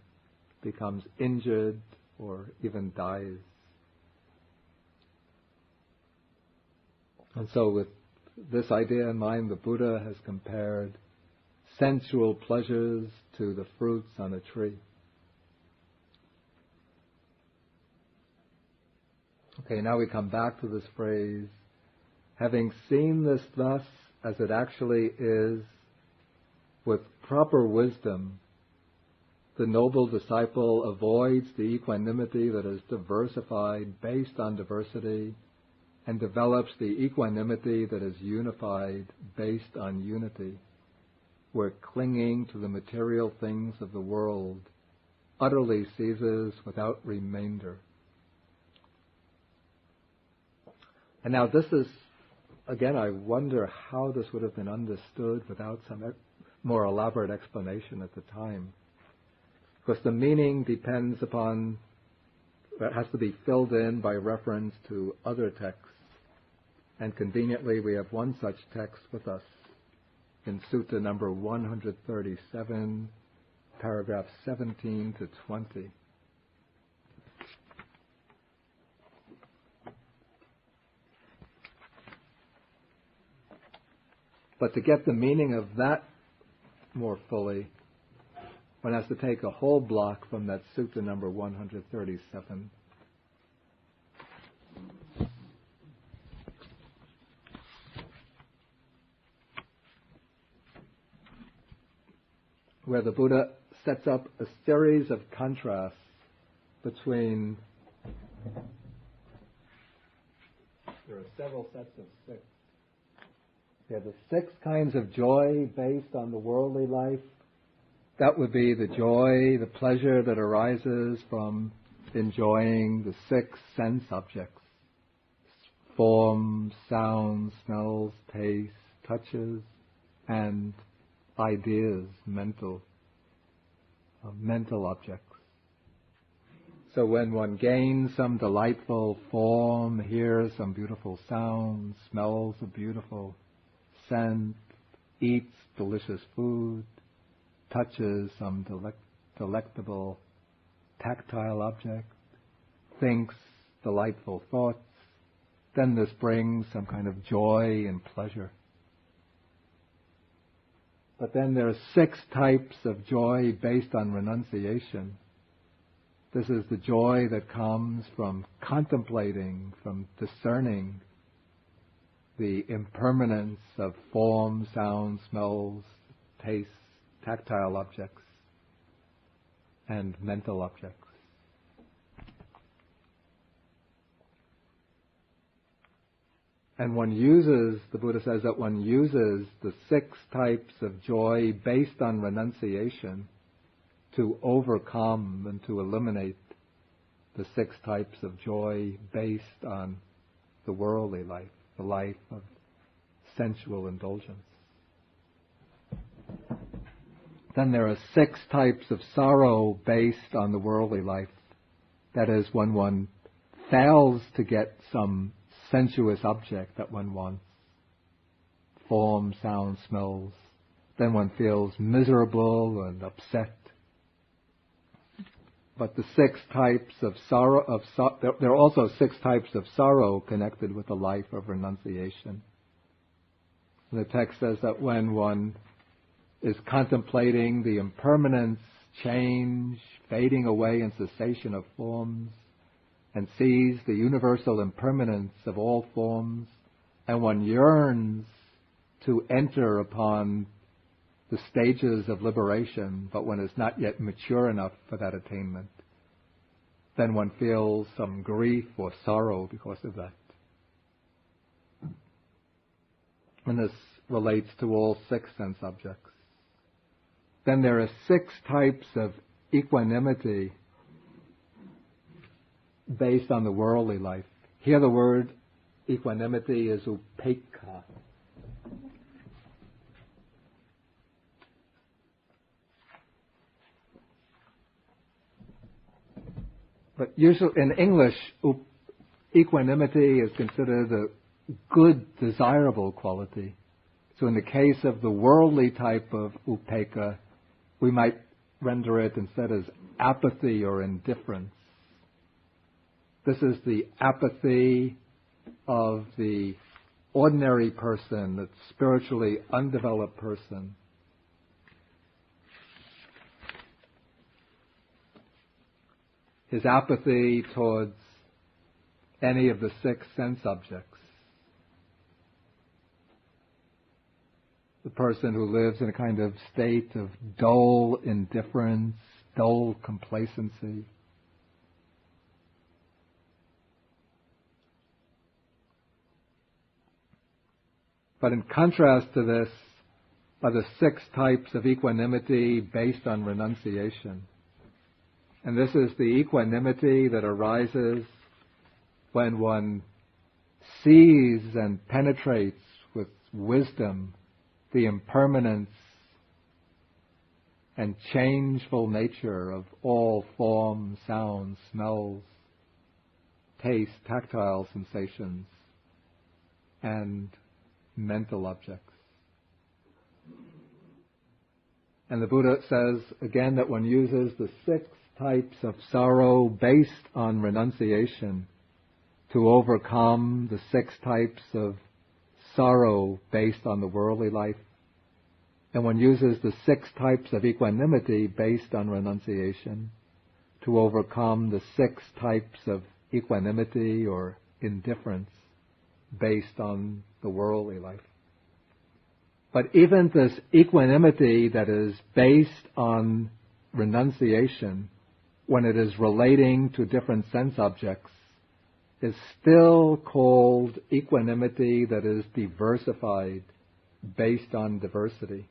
becomes injured or even dies. And so with this idea in mind, the Buddha has compared sensual pleasures to the fruits on a tree. Okay, now we come back to this phrase, having seen this thus as it actually is, with proper wisdom, the noble disciple avoids the equanimity that is diversified based on diversity, and develops the equanimity that is unified based on unity, where clinging to the material things of the world utterly ceases without remainder. And now this is, again, I wonder how this would have been understood without some more elaborate explanation at the time. Because the meaning depends upon, that has to be filled in by reference to other texts. And conveniently, we have one such text with us in Sutta number 137, paragraphs 17 to 20. But to get the meaning of that more fully, One has to take a whole block from that Sutta number 137. Where the Buddha sets up a series of contrasts between, there are several sets of six. There are the 6 kinds of joy based on the worldly life. That would be the joy, the pleasure that arises from enjoying the 6 sense objects. Forms, sounds, smells, tastes, touches, and ideas, mental objects. So when one gains some delightful form, hears some beautiful sound, smells a beautiful scent, eats delicious food, touches some delectable tactile object, thinks delightful thoughts, then this brings some kind of joy and pleasure. But then there are 6 types of joy based on renunciation. This is the joy that comes from contemplating, from discerning the impermanence of form, sound, smells, tastes, tactile objects, and mental objects. And one uses, the Buddha says that one uses the 6 types of joy based on renunciation to overcome and to eliminate the 6 types of joy based on the worldly life, the life of sensual indulgence. Then there are 6 types of sorrow based on the worldly life. That is, when one fails to get some sensuous object that one wants, form, sound, smells, then one feels miserable and upset. But the 6 types of sorrow, there are also 6 types of sorrow connected with the life of renunciation. And the text says that when one is contemplating the impermanence, change, fading away and cessation of forms, and sees the universal impermanence of all forms, and one yearns to enter upon the stages of liberation, but one is not yet mature enough for that attainment, then one feels some grief or sorrow because of that. And this relates to all 6 sense objects. Then there are 6 types of equanimity based on the worldly life. Here the word equanimity is upekkha. But usually in English, equanimity is considered a good, desirable quality. So in the case of the worldly type of upekkha, we might render it instead as apathy or indifference. This is the apathy of the ordinary person, the spiritually undeveloped person. His apathy towards any of the 6 sense objects. The person who lives in a kind of state of dull indifference, dull complacency. But in contrast to this are the 6 types of equanimity based on renunciation. And this is the equanimity that arises when one sees and penetrates with wisdom the impermanence and changeful nature of all forms, sounds, smells, taste, tactile sensations, and mental objects. And the Buddha says again that one uses the 6 types of sorrow based on renunciation to overcome the 6 types of sorrow based on the worldly life. And one uses the 6 types of equanimity based on renunciation to overcome the 6 types of equanimity or indifference based on the worldly life. But even this equanimity that is based on renunciation, when it is relating to different sense objects, is still called equanimity that is diversified based on diversity.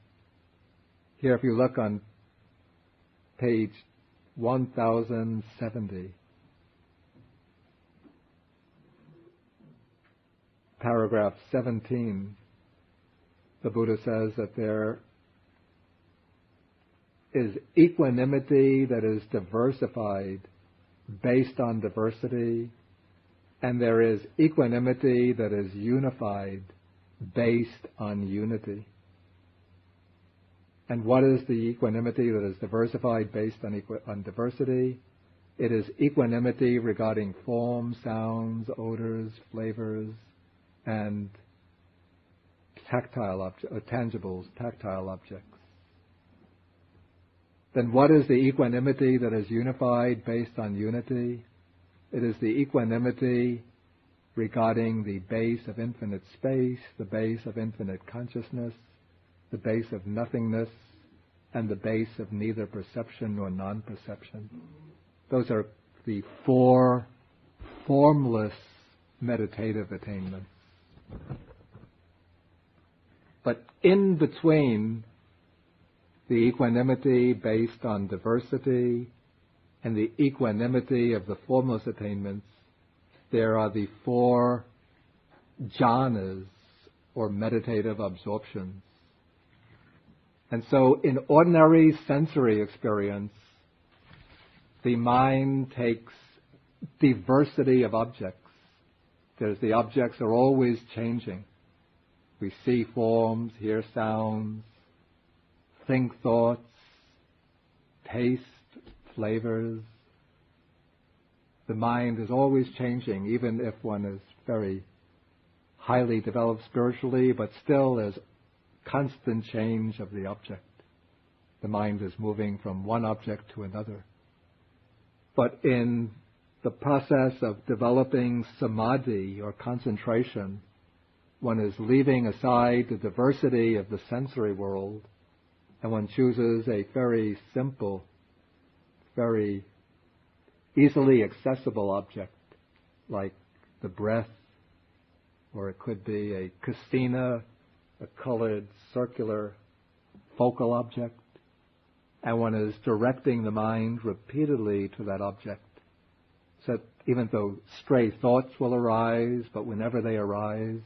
Here, if you look on page 1070, paragraph 17, the Buddha says that there is equanimity that is diversified based on diversity, and there is equanimity that is unified based on unity. And what is the equanimity that is diversified based on diversity? It is equanimity regarding form, sounds, odors, flavors, and tangibles, tactile objects. Then what is the equanimity that is unified based on unity? It is the equanimity regarding the base of infinite space, the base of infinite consciousness, the base of nothingness, and the base of neither perception nor non-perception. Those are the 4 formless meditative attainments. But in between the equanimity based on diversity and the equanimity of the formless attainments, there are the 4 jhanas, or meditative absorptions. And so in ordinary sensory experience, the mind takes diversity of objects. The objects are always changing. We see forms, hear sounds, think thoughts, taste flavors. The mind is always changing, even if one is very highly developed spiritually, but still there's constant change of the object. The mind is moving from one object to another. But in the process of developing samadhi or concentration, one is leaving aside the diversity of the sensory world, and one chooses a very simple, very easily accessible object, like the breath, or it could be a kasina, a colored circular focal object, and one is directing the mind repeatedly to that object. So even though stray thoughts will arise, but whenever they arise,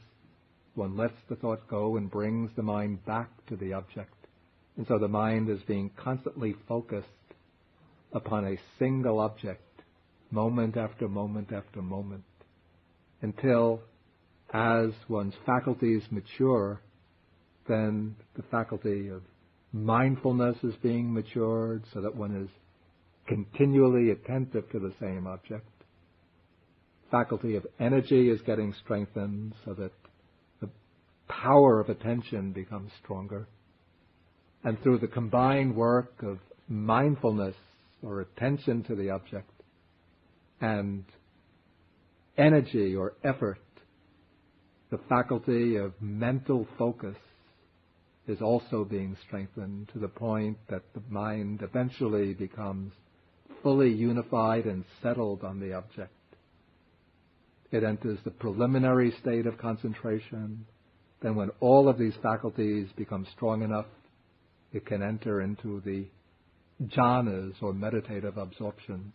one lets the thought go and brings the mind back to the object. And so the mind is being constantly focused upon a single object, moment after moment after moment, until as one's faculties mature, then the faculty of mindfulness is being matured so that one is continually attentive to the same object. Faculty of energy is getting strengthened so that the power of attention becomes stronger. And through the combined work of mindfulness or attention to the object and energy or effort, the faculty of mental focus is also being strengthened to the point that the mind eventually becomes fully unified and settled on the object. It enters the preliminary state of concentration. Then when all of these faculties become strong enough, it can enter into the jhanas or meditative absorptions.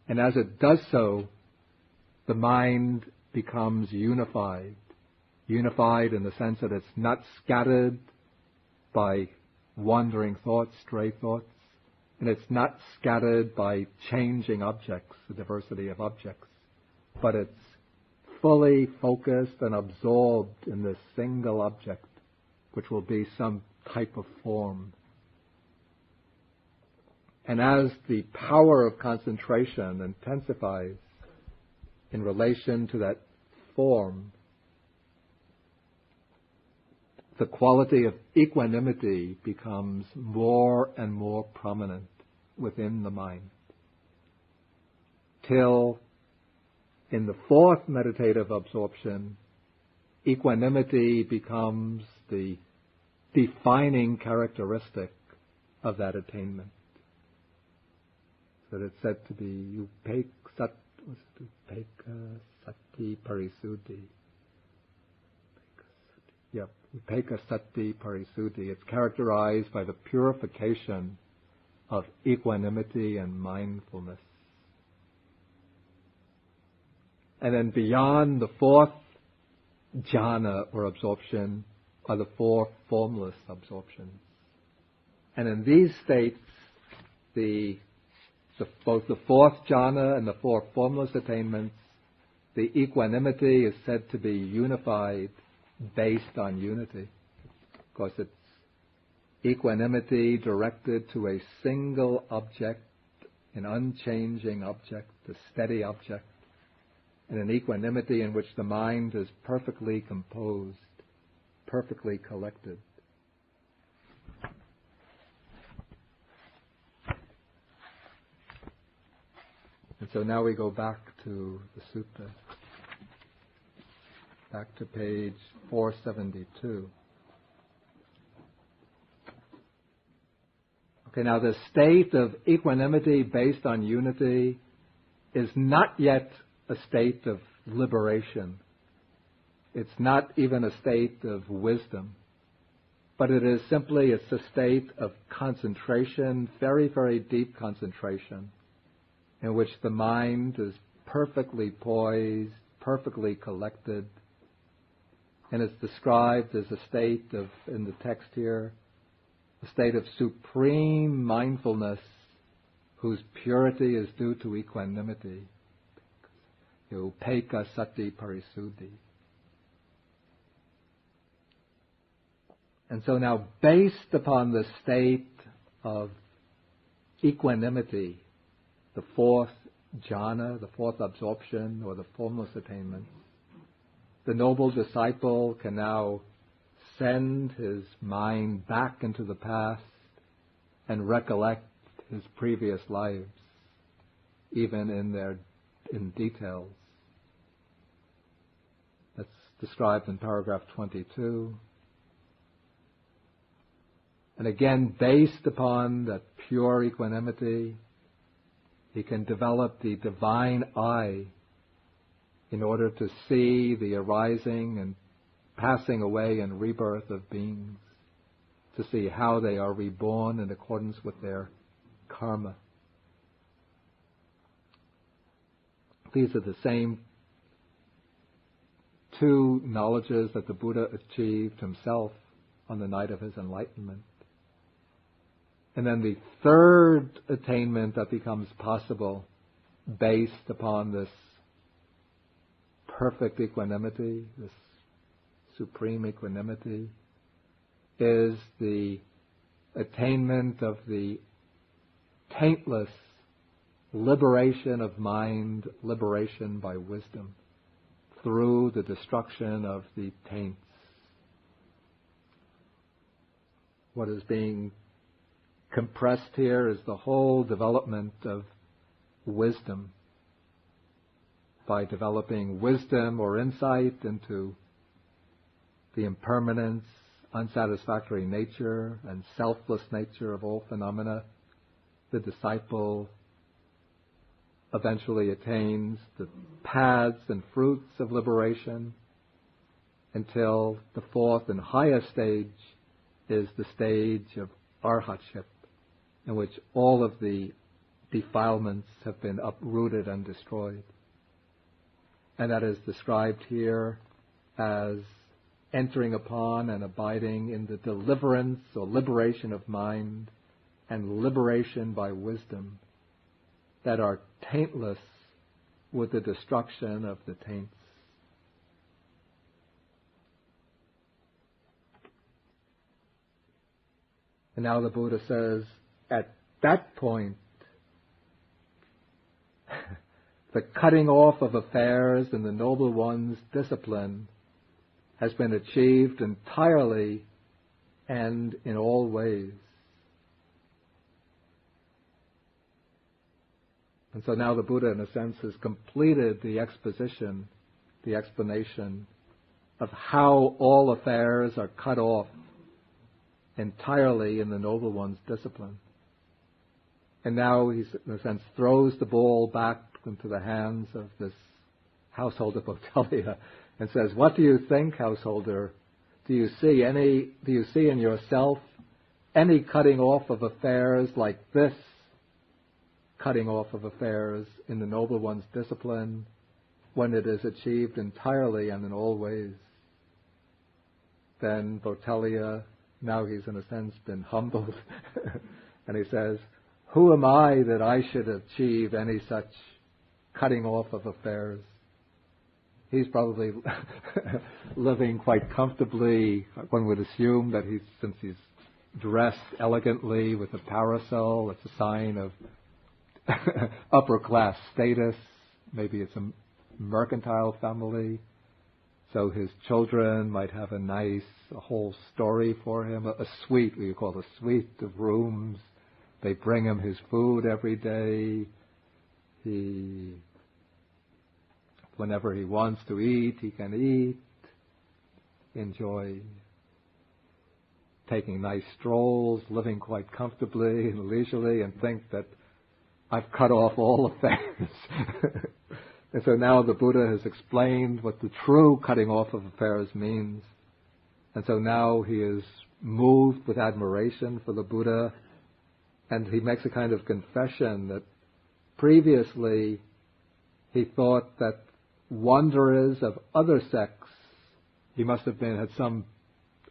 And as it does so, the mind becomes unified in the sense that it's not scattered by wandering thoughts, stray thoughts, and it's not scattered by changing objects, the diversity of objects, but it's fully focused and absorbed in this single object, which will be some type of form. And as the power of concentration intensifies in relation to that form, the quality of equanimity becomes more and more prominent within the mind. Till in the fourth meditative absorption, equanimity becomes the defining characteristic of that attainment. So it's said to be upeka sati parisuddhi. Yep, upeka sati parisuddhi. It's characterized by the purification of equanimity and mindfulness. And then beyond the fourth jhana or absorption are the four formless absorptions. And in these states, both the fourth jhana and the four formless attainments, the equanimity is said to be unified based on unity. Of course, it's equanimity directed to a single object, an unchanging object, a steady object, and an equanimity in which the mind is perfectly composed, perfectly collected. And so now we go back to the sutta, back to page 472. Okay, now the state of equanimity based on unity is not yet a state of liberation. It's not even a state of wisdom, but it's a state of concentration, very, very deep concentration, in which the mind is perfectly poised, perfectly collected, and it's described as a state of, in the text here, a state of supreme mindfulness whose purity is due to equanimity. Upeka sati parisuddhi. And so now, based upon the state of equanimity, the fourth jhana, the fourth absorption, or the formless attainment, the noble disciple can now send his mind back into the past and recollect his previous lives, even in details. That's described in paragraph 22. And again, based upon that pure equanimity, he can develop the divine eye in order to see the arising and passing away and rebirth of beings, to see how they are reborn in accordance with their karma. These are the same two knowledges that the Buddha achieved himself on the night of his enlightenment. And then the third attainment that becomes possible based upon this perfect equanimity, this supreme equanimity, is the attainment of the taintless liberation of mind, liberation by wisdom, through the destruction of the taints. What is being compressed here is the whole development of wisdom. By developing wisdom or insight into the impermanence, unsatisfactory nature, and selfless nature of all phenomena, the disciple eventually attains the paths and fruits of liberation until the fourth and highest stage is the stage of arhatship, in which all of the defilements have been uprooted and destroyed. And that is described here as entering upon and abiding in the deliverance or liberation of mind and liberation by wisdom that are taintless with the destruction of the taints. And now the Buddha says, at that point, the cutting off of affairs and the Noble One's discipline has been achieved entirely and in all ways. And so now the Buddha, in a sense, has completed the exposition, the explanation of how all affairs are cut off entirely in the Noble One's discipline. And now he, in a sense, throws the ball back into the hands of this householder Potaliya and says, "What do you think, householder? Do you see in yourself any cutting off of affairs like this cutting off of affairs in the Noble One's discipline when it is achieved entirely and in all ways?" Then Potaliya, now he's in a sense been humbled, and he says, "Who am I that I should achieve any such cutting off of affairs?" He's probably living quite comfortably. One would assume that since he's dressed elegantly with a parasol, it's a sign of upper class status. Maybe it's a mercantile family. So his children might have a whole story for him, a suite, we call a suite of rooms. They bring him his food every day. Whenever he wants to eat, he can eat, enjoy taking nice strolls, living quite comfortably and leisurely, and think that I've cut off all affairs. And so now the Buddha has explained what the true cutting off of affairs means. And so now he is moved with admiration for the Buddha, and he makes a kind of confession that previously he thought that wanderers of other sects, he must have had some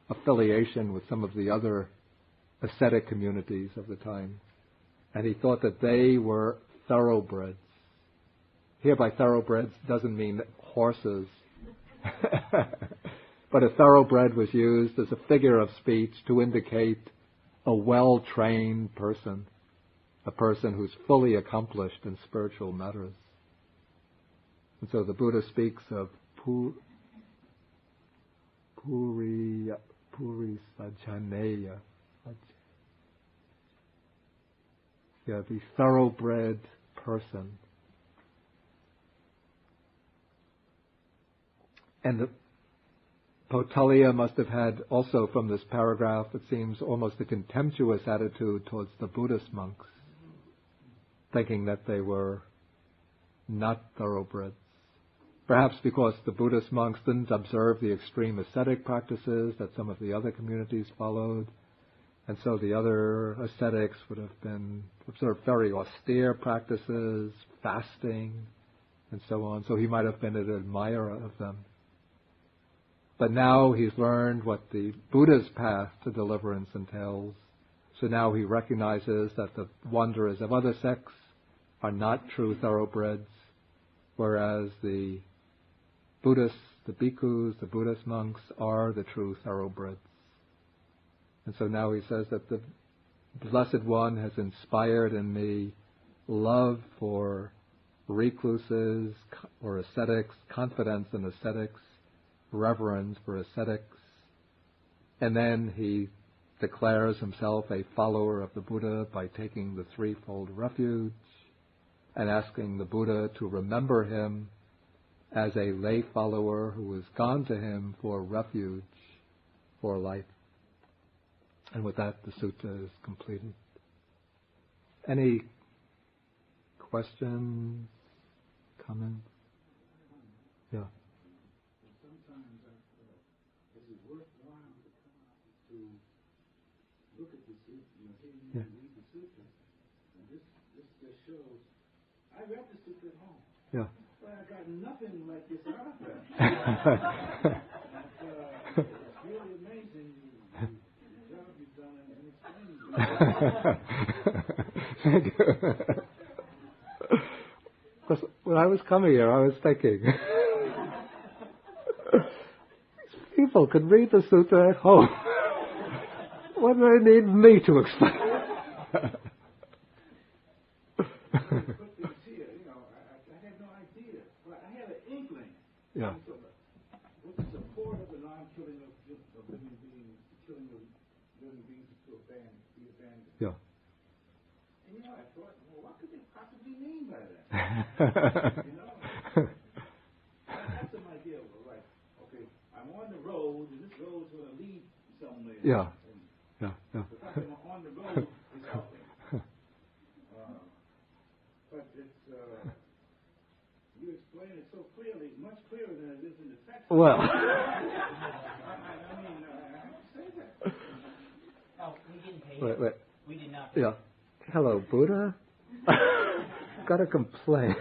affiliation with some of the other ascetic communities of the time, and he thought that they were thoroughbreds. Here by thoroughbreds doesn't mean horses, but a thoroughbred was used as a figure of speech to indicate a well-trained person, a person who's fully accomplished in spiritual matters. And so the Buddha speaks of Puri Sajaneya. The thoroughbred person. And the Potaliya must have had also from this paragraph, it seems, almost a contemptuous attitude towards the Buddhist monks, thinking that they were not thoroughbreds. Perhaps because the Buddhist monks didn't observe the extreme ascetic practices that some of the other communities followed, and so the other ascetics would have been observed very austere practices, fasting, and so on. So he might have been an admirer of them. But now he's learned what the Buddha's path to deliverance entails. So now he recognizes that the wanderers of other sects are not true thoroughbreds, whereas the Buddhists, the bhikkhus, the Buddhist monks are the true thoroughbreds. And so now he says that the Blessed One has inspired in me love for recluses or ascetics, confidence in ascetics, reverence for ascetics, and then he declares himself a follower of the Buddha by taking the threefold refuge and asking the Buddha to remember him as a lay follower who has gone to him for refuge for life. And with that, the sutta is completed. Any questions, comments? Yeah. Yeah. I read the Sutta at home. Yeah. But I got nothing like this out there. It's really amazing the job you've done in explaining it. Because when I was coming here, I was thinking, people could read the Sutta at home. What do they need me to explain? I had no idea. But I had an inkling. Yeah. With the support of the the abandoned. Yeah. And I thought, well, what could they possibly mean by that? That's an idea. Like, okay, I'm on the road, and this road's going to lead somewhere. Yeah. And the fact that I'm on the road is helping. But it's, you explain it so clearly, much clearer than it is in the text. Well. I have to say that. Oh, we didn't pay Wait, you. wait. We did not pay Yeah. Hello, Buddha. Got a complaint.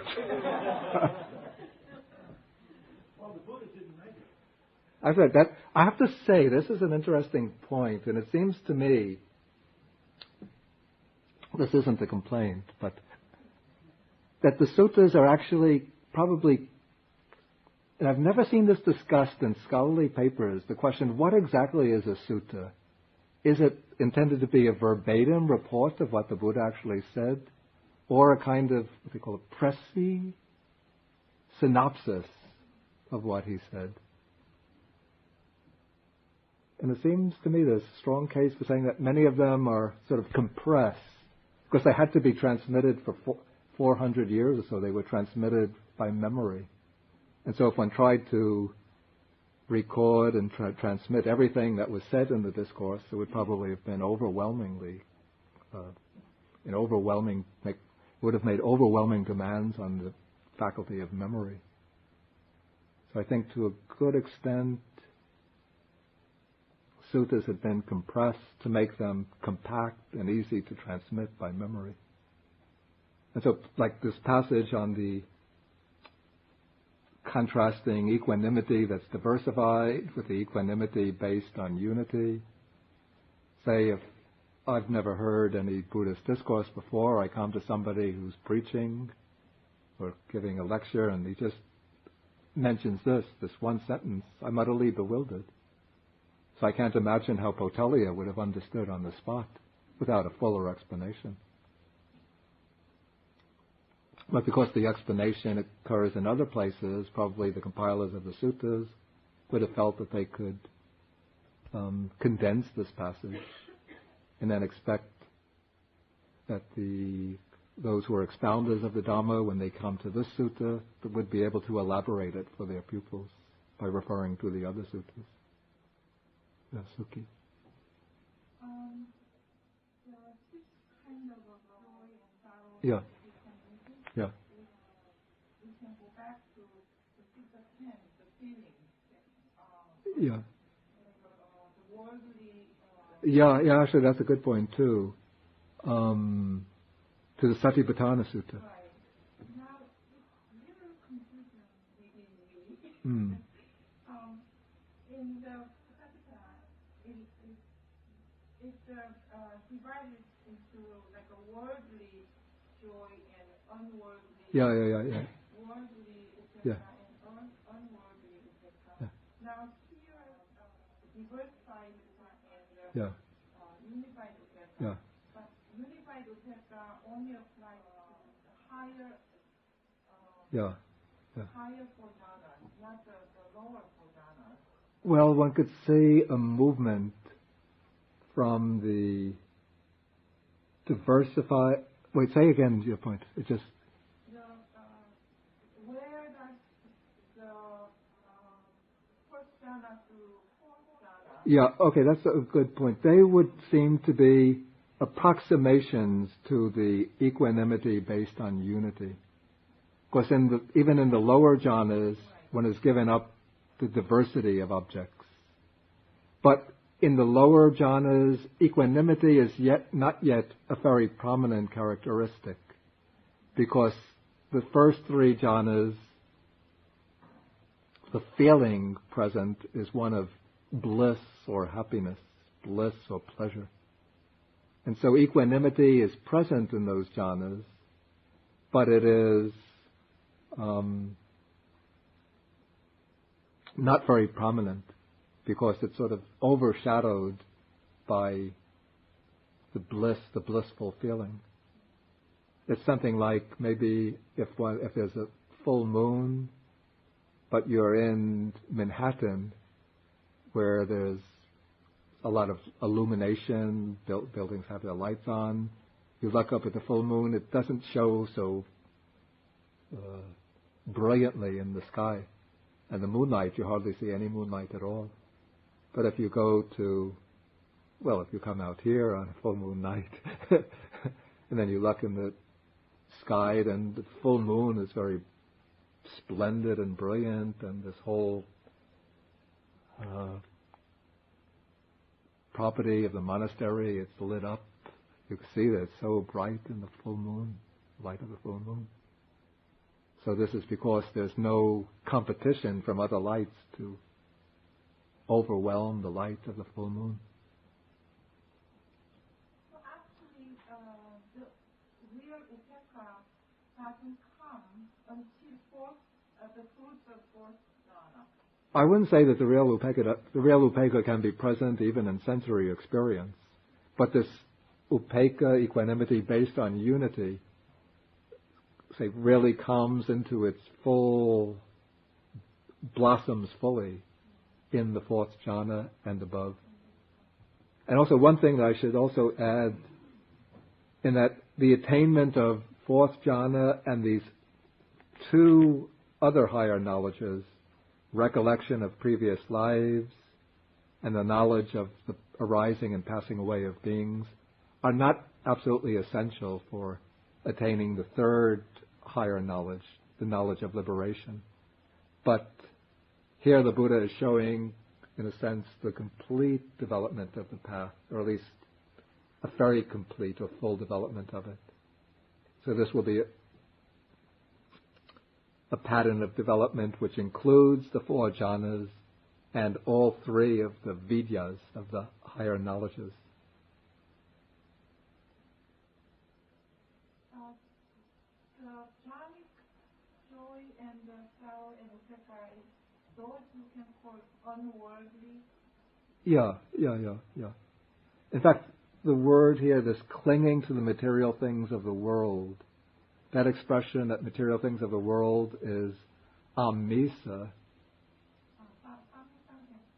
Well, the Buddha didn't make it. I said that. I have to say, this is an interesting point, and it seems to me this isn't a complaint, but that the suttas are actually probably, and I've never seen this discussed in scholarly papers, the question, what exactly is a sutta? Is it intended to be a verbatim report of what the Buddha actually said, or a kind of, what they call a précis, synopsis of what he said? And it seems to me there's a strong case for saying that many of them are sort of compressed, because they had to be transmitted for 400 years or so. They were transmitted by memory. And so if one tried to record and transmit everything that was said in the discourse, it would probably have been would have made overwhelming demands on the faculty of memory. So I think to a good extent, suttas have been compressed to make them compact and easy to transmit by memory. And so, like this passage on the contrasting equanimity that's diversified with the equanimity based on unity. Say, if I've never heard any Buddhist discourse before, I come to somebody who's preaching or giving a lecture, and he just mentions this one sentence, I'm utterly bewildered. So I can't imagine how Potaliya would have understood on the spot without a fuller explanation. But because the explanation occurs in other places, probably the compilers of the suttas would have felt that they could condense this passage and then expect that those who are expounders of the Dhamma, when they come to this sutta, would be able to elaborate it for their pupils by referring to the other suttas. Yeah, Suki. Yeah. Yeah. Yeah. Yeah, actually that's a good point too. To the Satipatthana Sutta. Mm. In the it's divided into like a worldly joy and unworldly. Yeah. Worldly Yeah. and unworldly. Yeah. Now here, diversified and unified. Yeah. But unified only applies to the higher. Higher Pujana, not the lower Pujana. Well, one could see a movement from the diversified. Wait, say again your point. It just. Where does the first jhana to fourth jhana? Yeah. Okay, that's a good point. They would seem to be approximations to the equanimity based on unity. Of course, even in the lower jhanas, one has given up the diversity of objects. But in the lower jhanas, equanimity is not yet a very prominent characteristic, because the first three jhanas, the feeling present is one of bliss or happiness, bliss or pleasure. And so equanimity is present in those jhanas, but it is not very prominent, because it's sort of overshadowed by the blissful feeling. It's something like maybe if there's a full moon, but you're in Manhattan, where there's a lot of illumination. Buildings have their lights on. You look up at the full moon, it doesn't show so brilliantly in the sky. And the moonlight, you hardly see any moonlight at all. But if you if you come out here on a full moon night, and then you look in the sky, then the full moon is very splendid and brilliant, and this whole property of the monastery, it's lit up. You can see that it's so bright in the full moon, light of the full moon. So this is because there's no competition from other lights to overwhelm the light of the full moon. So actually, the real upeka doesn't come until the fruits of fourth jhana. I wouldn't say that the real upeka can be present even in sensory experience, but this upeka, equanimity based on unity, really comes into its full, blossoms fully in the fourth jhana and above. And also one thing that I should also add, in that the attainment of fourth jhana and these two other higher knowledges, recollection of previous lives and the knowledge of the arising and passing away of beings, are not absolutely essential for attaining the third higher knowledge, the knowledge of liberation. But here the Buddha is showing, in a sense, the complete development of the path, or at least a very complete or full development of it. So this will be a pattern of development which includes the four jhanas and all three of the vidyas, of the higher knowledges. The jhanic joy and the sorrow and upeka, those you can call unworldly. Yeah. In fact, the word here, this clinging to the material things of the world, that expression, that material things of the world, is amisa.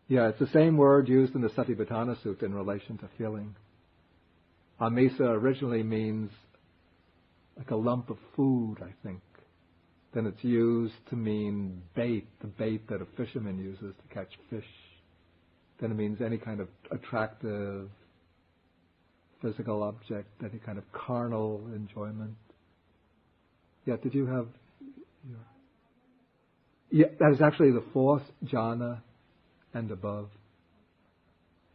Yeah, it's the same word used in the Satipatthana Sutta in relation to feeling. Amisa originally means like a lump of food, I think. Then it's used to mean bait, the bait that a fisherman uses to catch fish. Then it means any kind of attractive physical object, any kind of carnal enjoyment. Yeah, did you have... Yeah, that is actually the fourth jhana and above.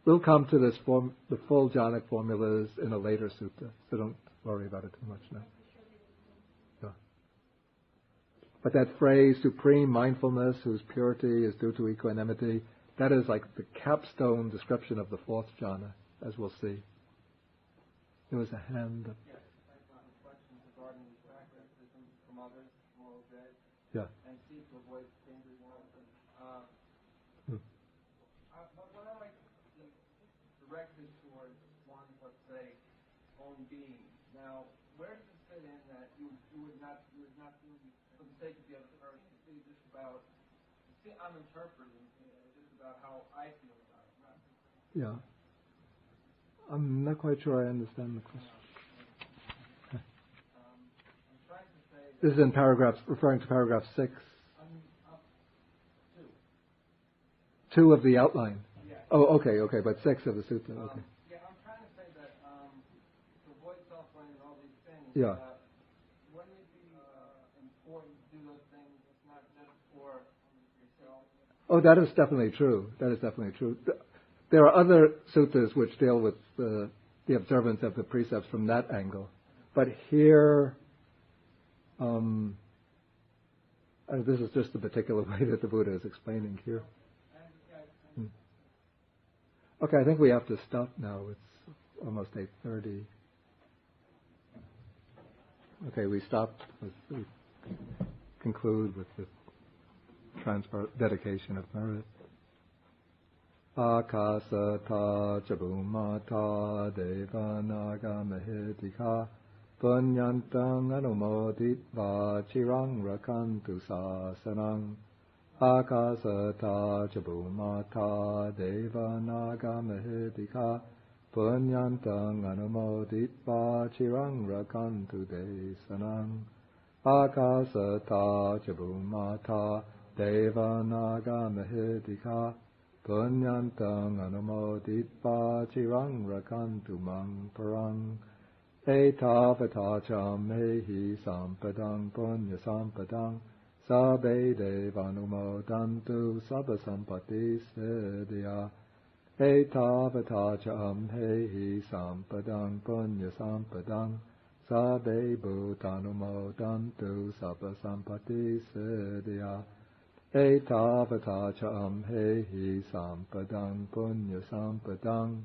We'll come to this the full jhanic formulas in a later sutta, so don't worry about it too much now. Yeah. But that phrase, supreme mindfulness whose purity is due to equanimity, that is like the capstone description of the fourth jhana, as we'll see. There was a hand up. Yes, I have a question regarding the criticism from others, moral good, Yeah. and seek to avoid dangerous ones. What I like to direct it towards one, let's say, own being. Now, where does it fit in that you would not do for the sake of the other person? It's just about, I'm interpreting just about how I feel about it. Yeah. I'm not quite sure I understand the question. I'm trying to say... This is in referring to paragraph 6. Two of the outline. Yeah. Oh, okay, but 6 of the sutta, okay. Yeah, I'm trying to say that to avoid self-blame and all these things, Yeah. wouldn't it be important to do those things not just for yourself? Oh, that is definitely true. There are other suttas which deal with the observance of the precepts from that angle. But here, this is just the particular way that the Buddha is explaining here. Okay, I think we have to stop now. It's almost 8:30. Okay, we conclude with the dedication of merit. Akasata chabumata devanaga mahitika punyantang anumoditva chirang rakantu sasanang Akasata ca bhumata deva naga mahedika punyantang anumoditva chirang rakantu desanang. Akasata ca bhumata deva naga mahedika punyantang anumoditva chirang rakantu mang parang. Etavata cha mehi sampadang punya sampadang sabbe devanumodantu sabba sampati siddhya. Etavata cha mehi sampadang punya sampadang sabbe bhutanumodantu sabba sampati siddhya. Etavata cha mehi sampadang punya sampadang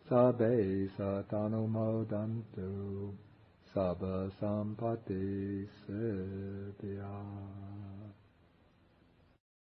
sabbe satanumodantu sabba sampati siddhya.